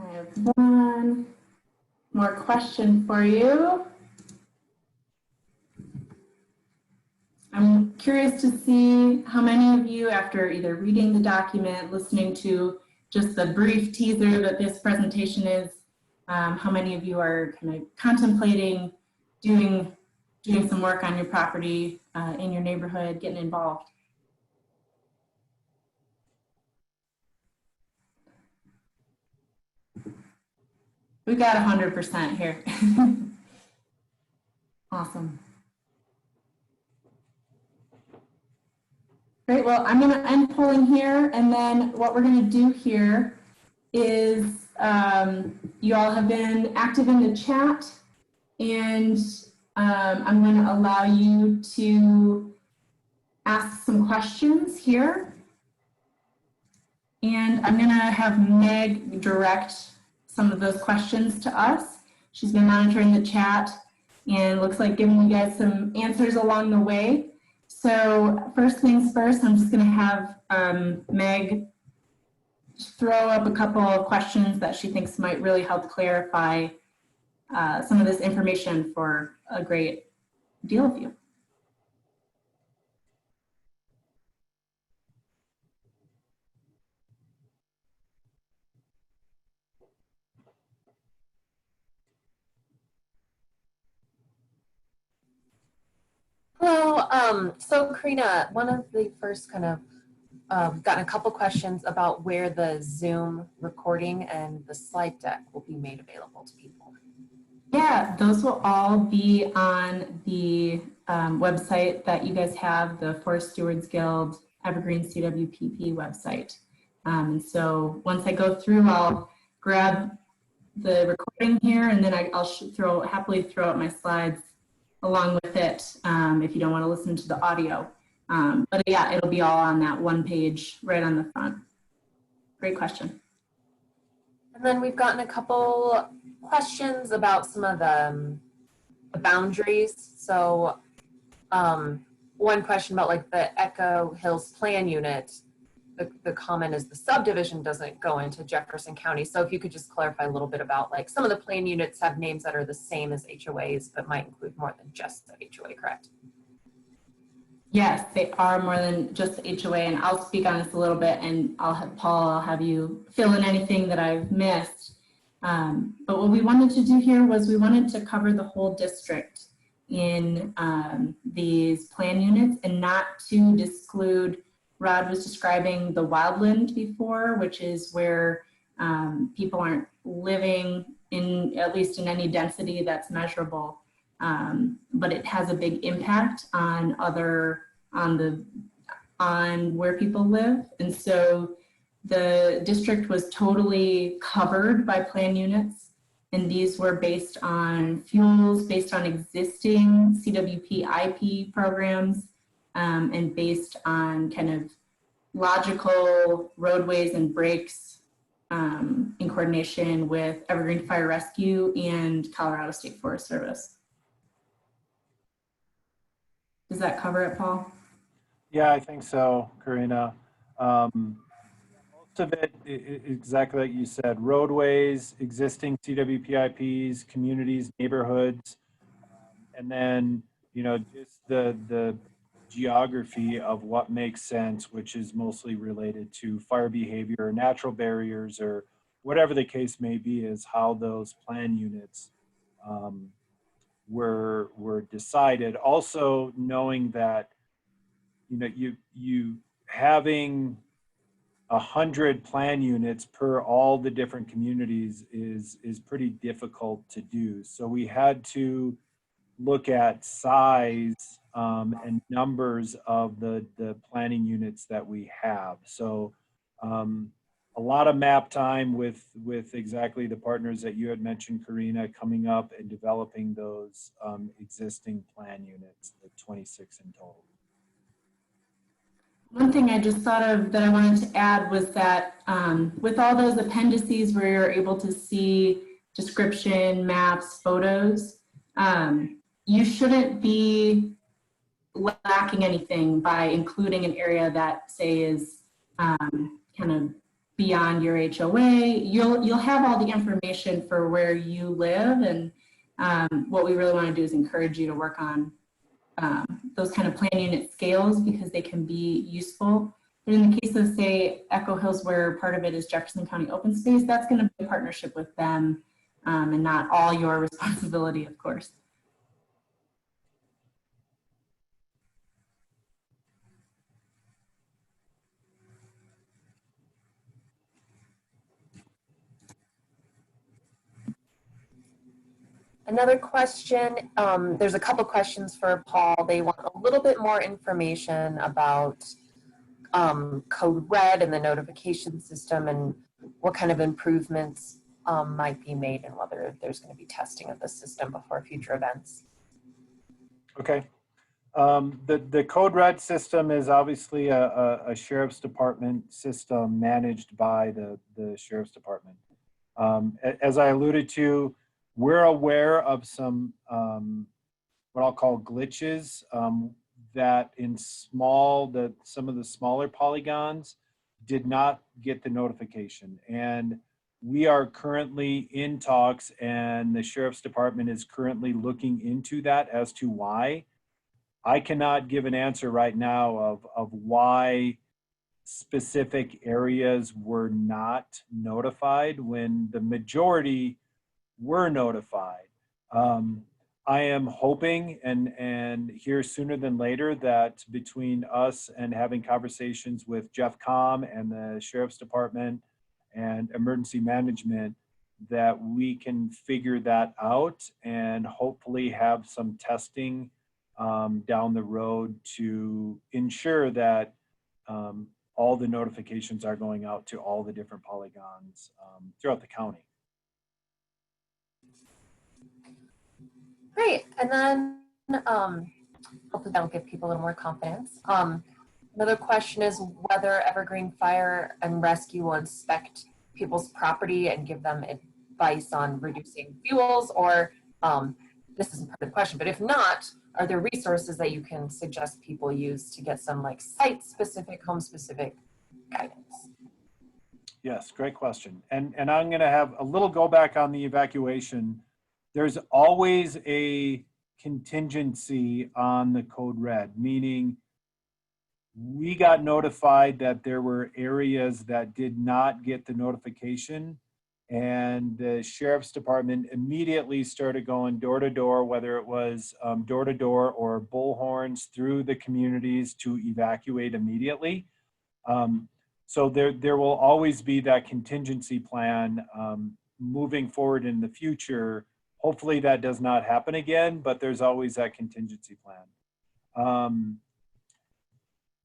I have one more question for you. I'm curious to see how many of you, after either reading the document, listening to just the brief teaser that this presentation is, how many of you are kind of contemplating doing some work on your property, in your neighborhood, getting involved? We got 100% here. Awesome. Great, well, I'm gonna end polling here, and then what we're gonna do here is you all have been active in the chat, and I'm gonna allow you to ask some questions here. And I'm gonna have Meg direct some of those questions to us. She's been monitoring the chat and looks like giving you guys some answers along the way. So first things first, I'm just gonna have Meg throw up a couple of questions that she thinks might really help clarify some of this information for a great deal of you. Hello. So Karina, one of the first kind of gotten a couple questions about where the Zoom recording and the slide deck will be made available to people. Yeah, those will all be on the website that you guys have, the Forest Stewards Guild Evergreen CWPP website. So once I go through, I'll grab the recording here, and then I'll happily throw up my slides along with it if you don't want to listen to the audio. But yeah, it'll be all on that one page right on the front. Great question. And then we've gotten a couple questions about some of the boundaries. So one question about like the Echo Hills Plan Unit, the comment is the subdivision doesn't go into Jefferson County. So if you could just clarify a little bit about like some of the plan units have names that are the same as HOAs, but might include more than just the HOA, correct? Yes, they are more than just the HOA, and I'll speak on this a little bit, and I'll have Paul, I'll have you fill in anything that I've missed. But what we wanted to do here was we wanted to cover the whole district in these plan units and not to exclude. Rod was describing the Wildland before, which is where people aren't living in, at least in any density that's measurable. But it has a big impact on on where people live. And so the district was totally covered by plan units. And these were based on fuels, based on existing CWPP programs, and based on kind of logical roadways and breaks in coordination with Evergreen Fire Rescue and Colorado State Forest Service. Does that cover it, Paul? Yeah, I think so, Karina. Most of it, exactly like you said, roadways, existing CWPIPs, communities, neighborhoods, and then, you know, just the geography of what makes sense, which is mostly related to fire behavior or natural barriers or whatever the case may be, is how those plan units were decided. Also knowing that, you know, you having 100 plan units per all the different communities is pretty difficult to do. So we had to look at size and numbers of the planning units that we have. So a lot of map time with exactly the partners that you had mentioned, Karina, coming up and developing those existing plan units, the 26 in total. One thing I just thought of that I wanted to add was that with all those appendices where you're able to see description, maps, photos, you shouldn't be lacking anything by including an area that, say, is kind of beyond your HOA. You'll have all the information for where you live, and what we really want to do is encourage you to work on those kind of plan unit scales because they can be useful. But in the case of, say, Echo Hills, where part of it is Jefferson County open space, that's going to be a partnership with them and not all your responsibility, of course. Another question, there's a couple questions for Paul. They want a little bit more information about Code Red and the notification system and what kind of improvements might be made and whether there's going to be testing of the system before future events. Okay. The Code Red system is obviously a Sheriff's Department system managed by the Sheriff's Department. As I alluded to, we're aware of some what I'll call glitches that in some of the smaller polygons did not get the notification. And we are currently in talks, and the Sheriff's Department is currently looking into that as to why. I cannot give an answer right now of why specific areas were not notified when the majority were notified. I am hoping and here sooner than later that between us and having conversations with Jeff Com and the Sheriff's Department and emergency management, that we can figure that out and hopefully have some testing down the road to ensure that all the notifications are going out to all the different polygons throughout the county. Great. And then hopefully that'll give people a little more confidence. Another question is whether Evergreen Fire and Rescue will inspect people's property and give them advice on reducing fuels, or this isn't part of the question, but if not, are there resources that you can suggest people use to get some like site-specific, home-specific guidance? Yes, great question. And I'm going to have a little go back on the evacuation. There's always a contingency on the code red, meaning we got notified that there were areas that did not get the notification, and the sheriff's department immediately started going door to door, whether it was door to door or bullhorns through the communities to evacuate immediately. So there will always be that contingency plan moving forward in the future. Hopefully that does not happen again, but there's always that contingency plan.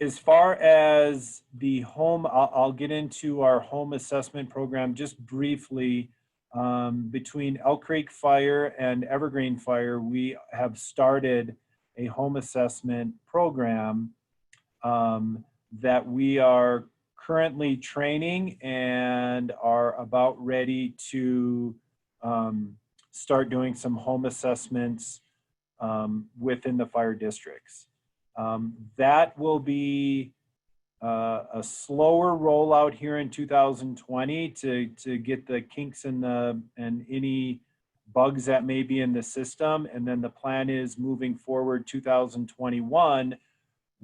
As far as the home, I'll get into our home assessment program just briefly. Between Elk Creek Fire and Evergreen Fire, we have started a home assessment program that we are currently training and are about ready to start doing some home assessments within the fire districts. That will be a slower rollout here in 2020 to get the kinks and any bugs that may be in the system. And then the plan is moving forward 2021,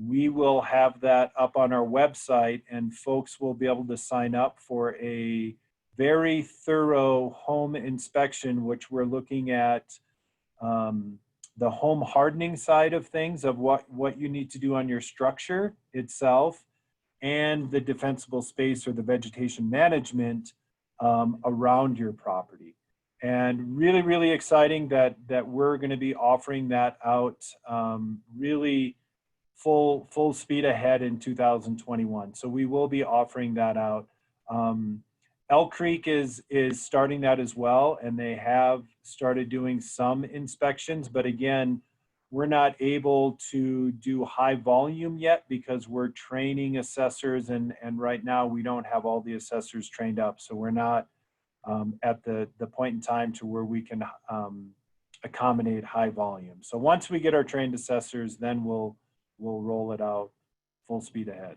we will have that up on our website and folks will be able to sign up for a very thorough home inspection, which we're looking at the home hardening side of things, of what you need to do on your structure itself, and the defensible space or the vegetation management around your property. And really, really exciting that we're going to be offering that out really full speed ahead in 2021. So we will be offering that out. Elk Creek is starting that as well, and they have started doing some inspections, but again, we're not able to do high volume yet because we're training assessors, and right now we don't have all the assessors trained up, so we're not at the point in time to where we can accommodate high volume. So once we get our trained assessors, then we'll roll it out full speed ahead.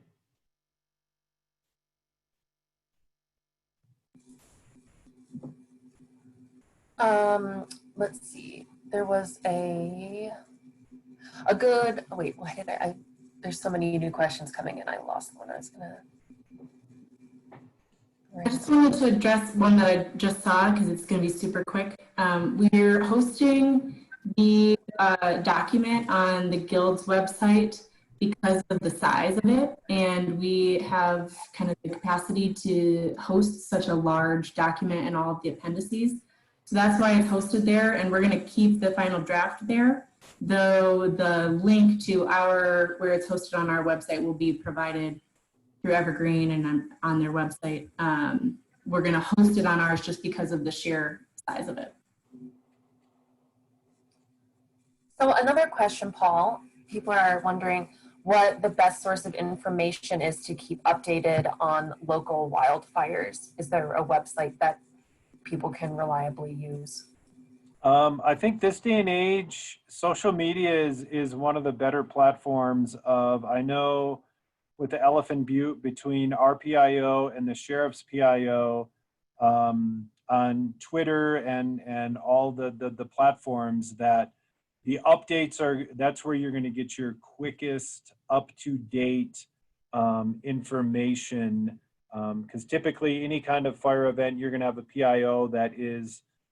Let's see. There was a good, wait, why did there's so many new questions coming in. I lost the one I was gonna. I just wanted to address one that I just saw because it's going to be super quick. We're hosting the document on the Guild's website because of the size of it, and we have kind of the capacity to host such a large document and all of the appendices. So that's why it's hosted there, and we're going to keep the final draft there, though the link to where it's hosted on our website will be provided through Evergreen and on their website. We're going to host it on ours just because of the sheer size of it. So another question, Paul, people are wondering what the best source of information is to keep updated on local wildfires. Is there a website that people can reliably use? I think this day and age, social media is one of the better platforms I know with the Elephant Butte, between our PIO and the sheriff's PIO, on Twitter and all the platforms, that the updates that's where you're going to get your quickest up-to-date information, because typically any kind of fire event, you're going to have a PIO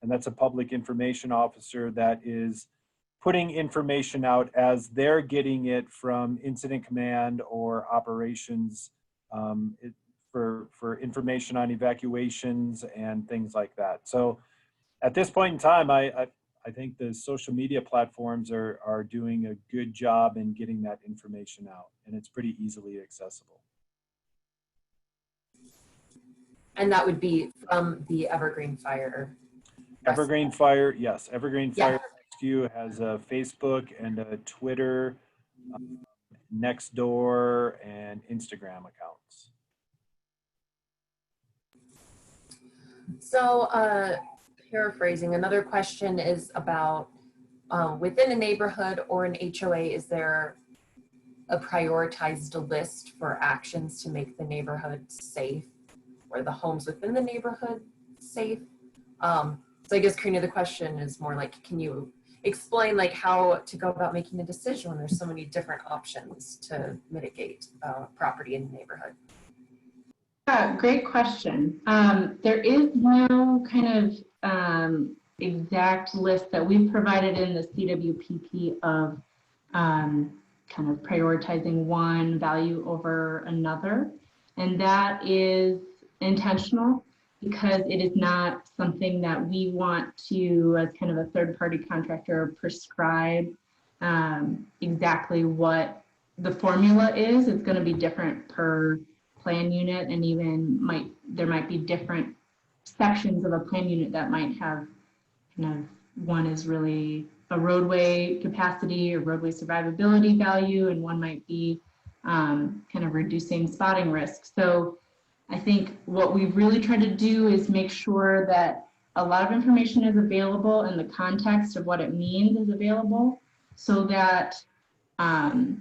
and that's a public information officer that is putting information out as they're getting it from incident command or operations for information on evacuations and things like that. So at this point in time, I think the social media platforms are doing a good job in getting that information out, and it's pretty easily accessible. And that would be from the Evergreen Fire. Evergreen Fire, yes. Evergreen Fire Rescue has a Facebook and a Twitter Nextdoor and Instagram accounts. So, paraphrasing, another question is about within a neighborhood or an HOA, is there a prioritized list for actions to make the neighborhood safe or the homes within the neighborhood safe? So I guess, Karina, the question is more like, can you explain like how to go about making a decision when there's so many different options to mitigate property in the neighborhood? Yeah, great question. There is no kind of exact list that we've provided in the CWPP of kind of prioritizing one value over another. And that is intentional because it is not something that we want to, as kind of a third-party contractor, prescribe exactly what the formula is. It's going to be different per plan unit, and even there might be different sections of a plan unit that might have kind of, one is really a roadway capacity or roadway survivability value, and one might be kind of reducing spotting risk. So I think what we've really tried to do is make sure that a lot of information is available and the context of what it means is available, so that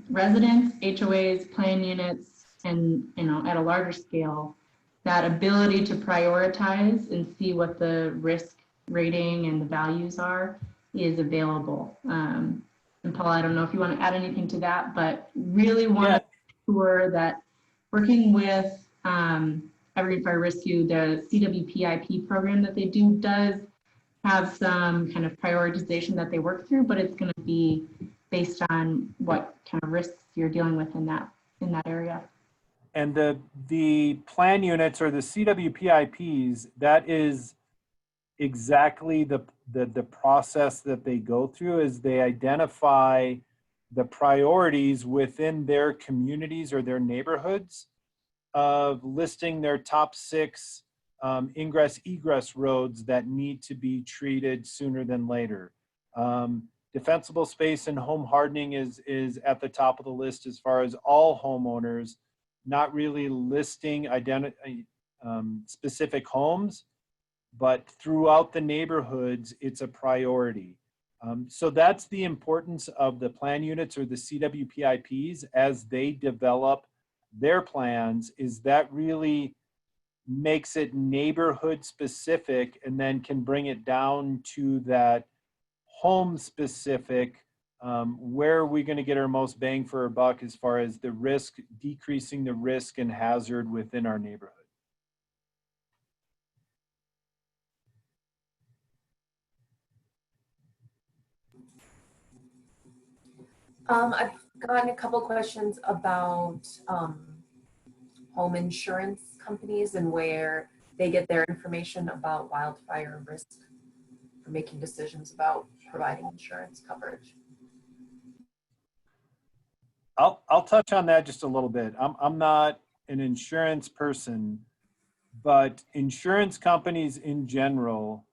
residents, HOAs, plan units, and at a larger scale, that ability to prioritize and see what the risk rating and the values are is available. And Paul, I don't know if you want to add anything to that, but really want to make sure that working with Evergreen Fire Rescue, the CWPIP program that they do does have some kind of prioritization that they work through, but it's going to be based on what kind of risks you're dealing with in that area. And the plan units or the CWPIPs, that is exactly the process that they go through, is they identify the priorities within their communities or their neighborhoods of listing their top 6 ingress egress roads that need to be treated sooner than later. Defensible space and home hardening is at the top of the list as far as all homeowners, not really listing specific homes, but throughout the neighborhoods, it's a priority. So that's the importance of the plan units or the CWPIPs as they develop their plans, is that really makes it neighborhood specific and then can bring it down to that home specific, where are we going to get our most bang for our buck as far as the risk, decreasing the risk and hazard within our neighborhood. I've gotten a couple questions about home insurance companies and where they get their information about wildfire risk for making decisions about providing insurance coverage. I'll touch on that just a little bit. I'm not an insurance person, but insurance companies in general,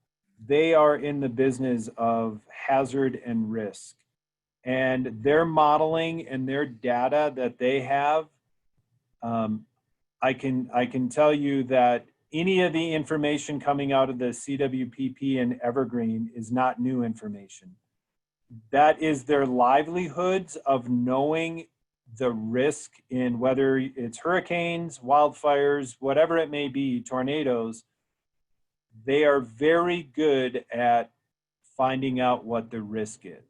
they are in the business of hazard and risk. And their modeling and their data that they have, I can tell you that any of the information coming out of the CWPP and Evergreen is not new information. That is their livelihoods of knowing the risk in whether it's hurricanes, wildfires, whatever it may be, tornadoes. They are very good at finding out what the risk is.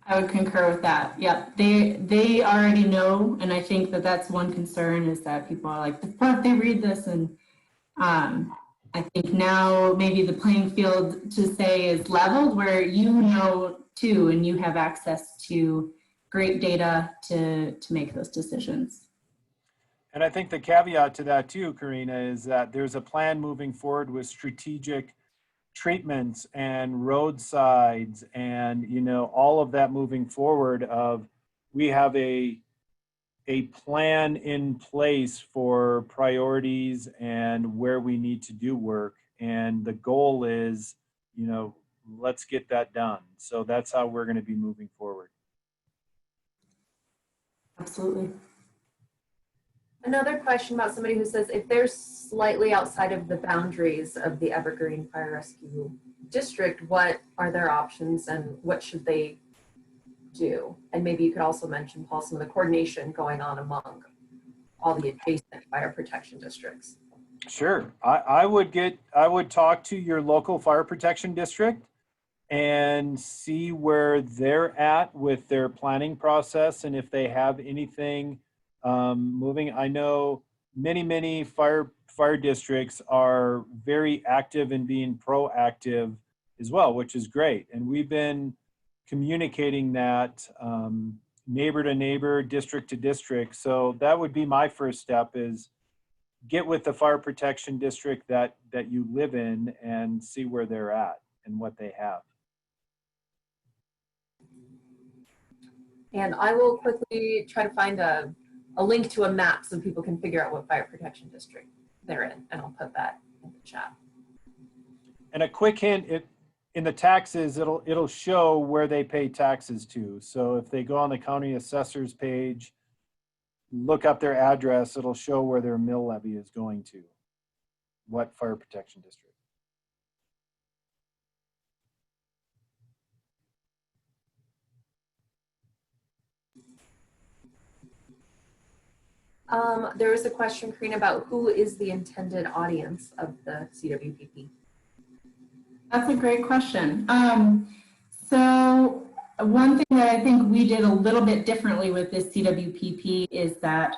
I would concur with that. Yep, they already know, and I think that that's one concern, is that people are like, what if they read this? And I think now maybe the playing field to say is leveled, where you know too, and you have access to great data to make those decisions. And I think the caveat to that too, Karina, is that there's a plan moving forward with strategic treatments and roadsides and, you know, all of that moving forward of, we have a plan in place for priorities and where we need to do work. And the goal is, you know, let's get that done. So that's how we're going to be moving forward. Absolutely. Another question about somebody who says, if they're slightly outside of the boundaries of the Evergreen Fire Rescue District, what are their options and what should they do? And maybe you could also mention, Paul, some of the coordination going on among all the adjacent fire protection districts. Sure. I would talk to your local fire protection district and see where they're at with their planning process and if they have anything moving. I know many fire districts are very active in being proactive as well, which is great. And we've been communicating that neighbor to neighbor, district to district. So that would be my first step, is get with the fire protection district that you live in and see where they're at and what they have. And I will quickly try to find a link to a map so people can figure out what fire protection district they're in, and I'll put that in the chat. And a quick hint, in the taxes, it'll show where they pay taxes to. So if they go on the county assessor's page, look up their address, it'll show where their mill levy is going to, what fire protection district. There was a question, Karina, about who is the intended audience of the CWPP? That's a great question. So one thing that I think we did a little bit differently with this CWPP is that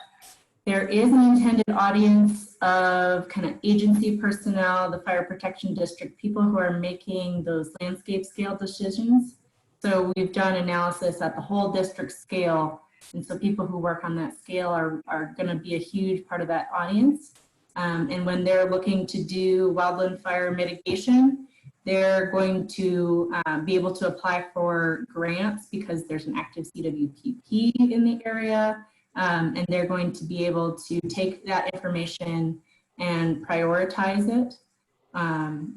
there is an intended audience of kind of agency personnel, the fire protection district, people who are making those landscape scale decisions. So we've done analysis at the whole district scale. And so people who work on that scale are going to be a huge part of that audience. And when they're looking to do wildland fire mitigation, they're going to be able to apply for grants because there's an active CWPP in the area. And they're going to be able to take that information and prioritize it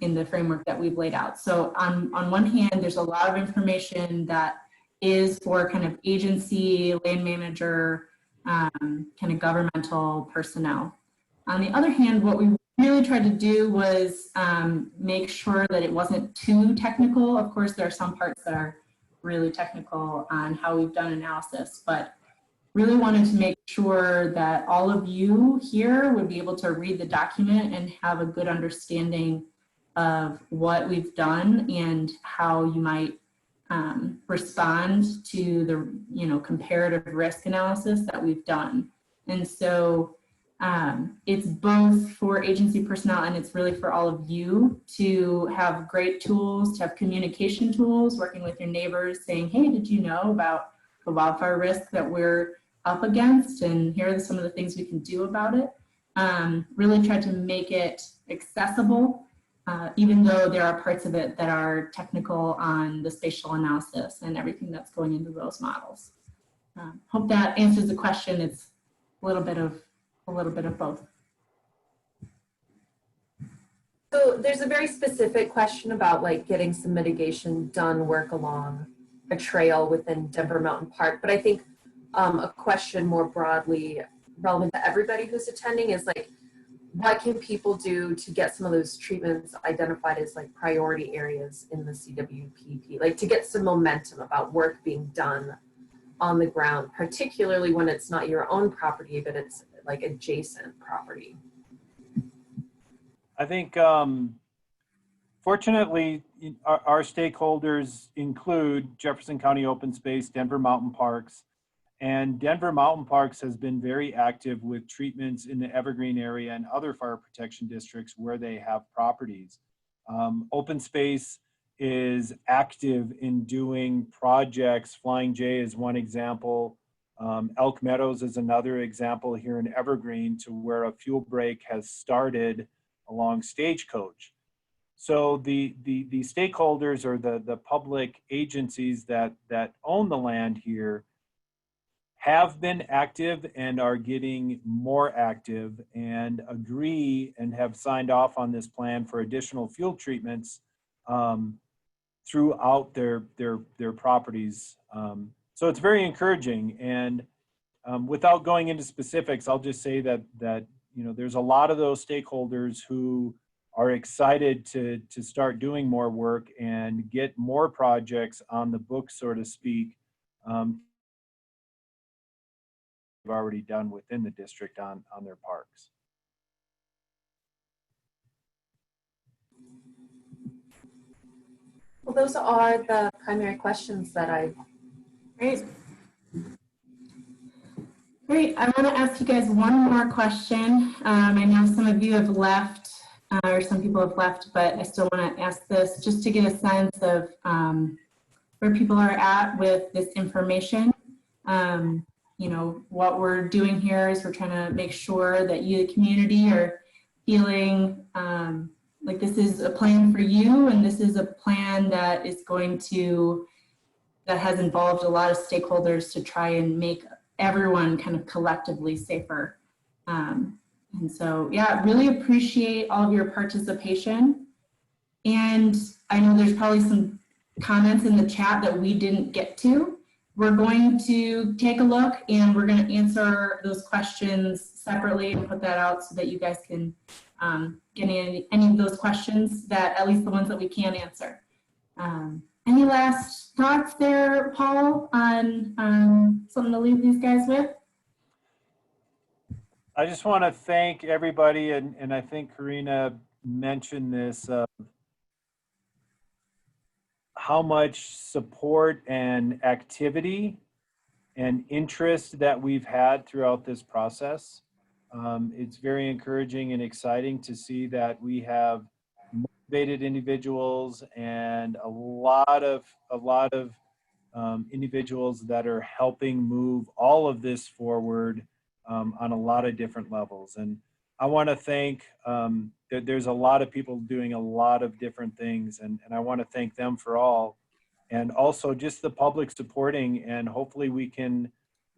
in the framework that we've laid out. So on one hand, there's a lot of information that is for kind of agency, land manager, kind of governmental personnel. On the other hand, what we really tried to do was make sure that it wasn't too technical. Of course, there are some parts that are really technical on how we've done analysis, but really wanted to make sure that all of you here would be able to read the document and have a good understanding of what we've done and how you might respond to the comparative risk analysis that we've done. And so it's both for agency personnel and it's really for all of you to have great tools, to have communication tools, working with your neighbors, saying, hey, did you know about the wildfire risk that we're up against? And here are some of the things we can do about it. Really try to make it accessible, even though there are parts of it that are technical on the spatial analysis and everything that's going into those models. Hope that answers the question. It's a little bit of both. So there's a very specific question about like getting some mitigation done work along a trail within Denver Mountain Park, but I think a question more broadly relevant to everybody who's attending is like, what can people do to get some of those treatments identified as like priority areas in the CWPP, like to get some momentum about work being done on the ground, particularly when it's not your own property, but it's like adjacent property? I think, fortunately, our stakeholders include Jefferson County Open Space, Denver Mountain Parks, and Denver Mountain Parks has been very active with treatments in the Evergreen area and other fire protection districts where they have properties. Open Space is active in doing projects. Flying J is one example. Elk Meadows is another example here in Evergreen, to where a fuel break has started along Stagecoach. So the stakeholders, or the public agencies that own the land here, have been active and are getting more active and agree and have signed off on this plan for additional fuel treatments throughout their properties. So it's very encouraging. And without going into specifics, I'll just say that there's a lot of those stakeholders who are excited to start doing more work and get more projects on the books, so to speak, they've already done within the district on their parks. Well, those are the primary questions that I. Great. Great. I want to ask you guys one more question. I know some of you have left, or some people have left, but I still want to ask this just to get a sense of where people are at with this information. What we're doing here is we're trying to make sure that you, the community, are feeling like this is a plan for you, and this is a plan that has involved a lot of stakeholders to try and make everyone kind of collectively safer. And so, yeah, really appreciate all of your participation. And I know there's probably some comments in the chat that we didn't get to. We're going to take a look and we're going to answer those questions separately and put that out so that you guys can get any of those questions, that at least the ones that we can answer. Any last thoughts there, Paul, on something to leave these guys with? I just want to thank everybody, and I think Karina mentioned this, how much support and activity and interest that we've had throughout this process. It's very encouraging and exciting to see that we have motivated individuals and a lot of individuals that are helping move all of this forward on a lot of different levels. And I want to thank, there's a lot of people doing a lot of different things, and I want to thank them for all. And also just the public supporting, and hopefully we can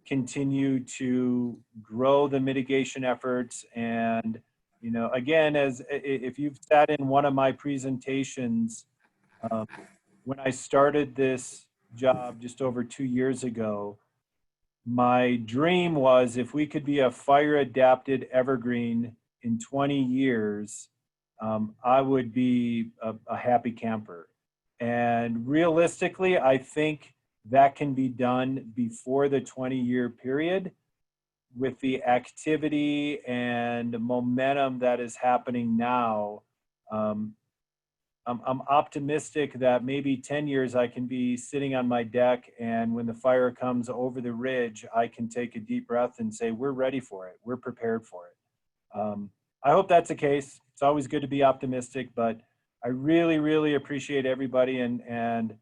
continue to grow the mitigation efforts. And, again, if you've sat in one of my presentations, when I started this job just over 2 years ago, my dream was if we could be a fire adapted evergreen in 20 years, I would be a happy camper. And realistically, I think that can be done before the 20-year period with the activity and momentum that is happening now. I'm optimistic that maybe 10 years I can be sitting on my deck, and when the fire comes over the ridge, I can take a deep breath and say, we're ready for it. We're prepared for it. I hope that's the case. It's always good to be optimistic, but I really, really appreciate everybody. And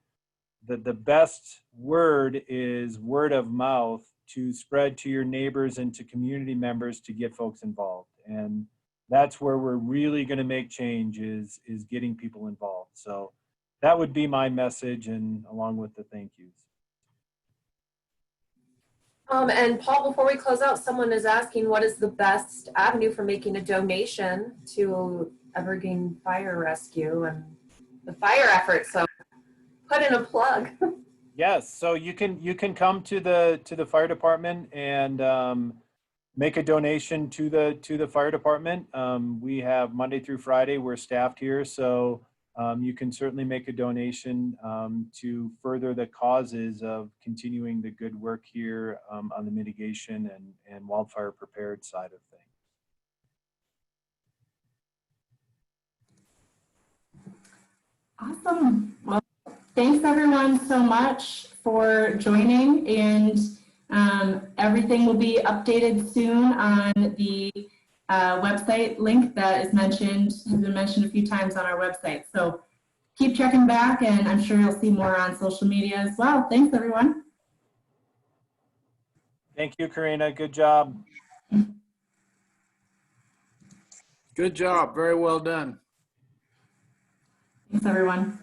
the best word is word of mouth, to spread to your neighbors and to community members to get folks involved. And that's where we're really going to make change, is getting people involved. So that would be my message, and along with the thank yous. And Paul, before we close out, someone is asking, what is the best avenue for making a donation to Evergreen Fire Rescue and the fire effort? So put in a plug. Yes, so you can come to the fire department and make a donation to the fire department. We have Monday through Friday, we're staffed here, so you can certainly make a donation to further the causes of continuing the good work here on the mitigation and wildfire prepared side of things. Awesome. Well, thanks everyone so much for joining, and everything will be updated soon on the website link that has been mentioned a few times on our website. So keep checking back, and I'm sure you'll see more on social media as well. Thanks everyone. Thank you, Karina. Good job. Good job. Very well done. Thanks everyone.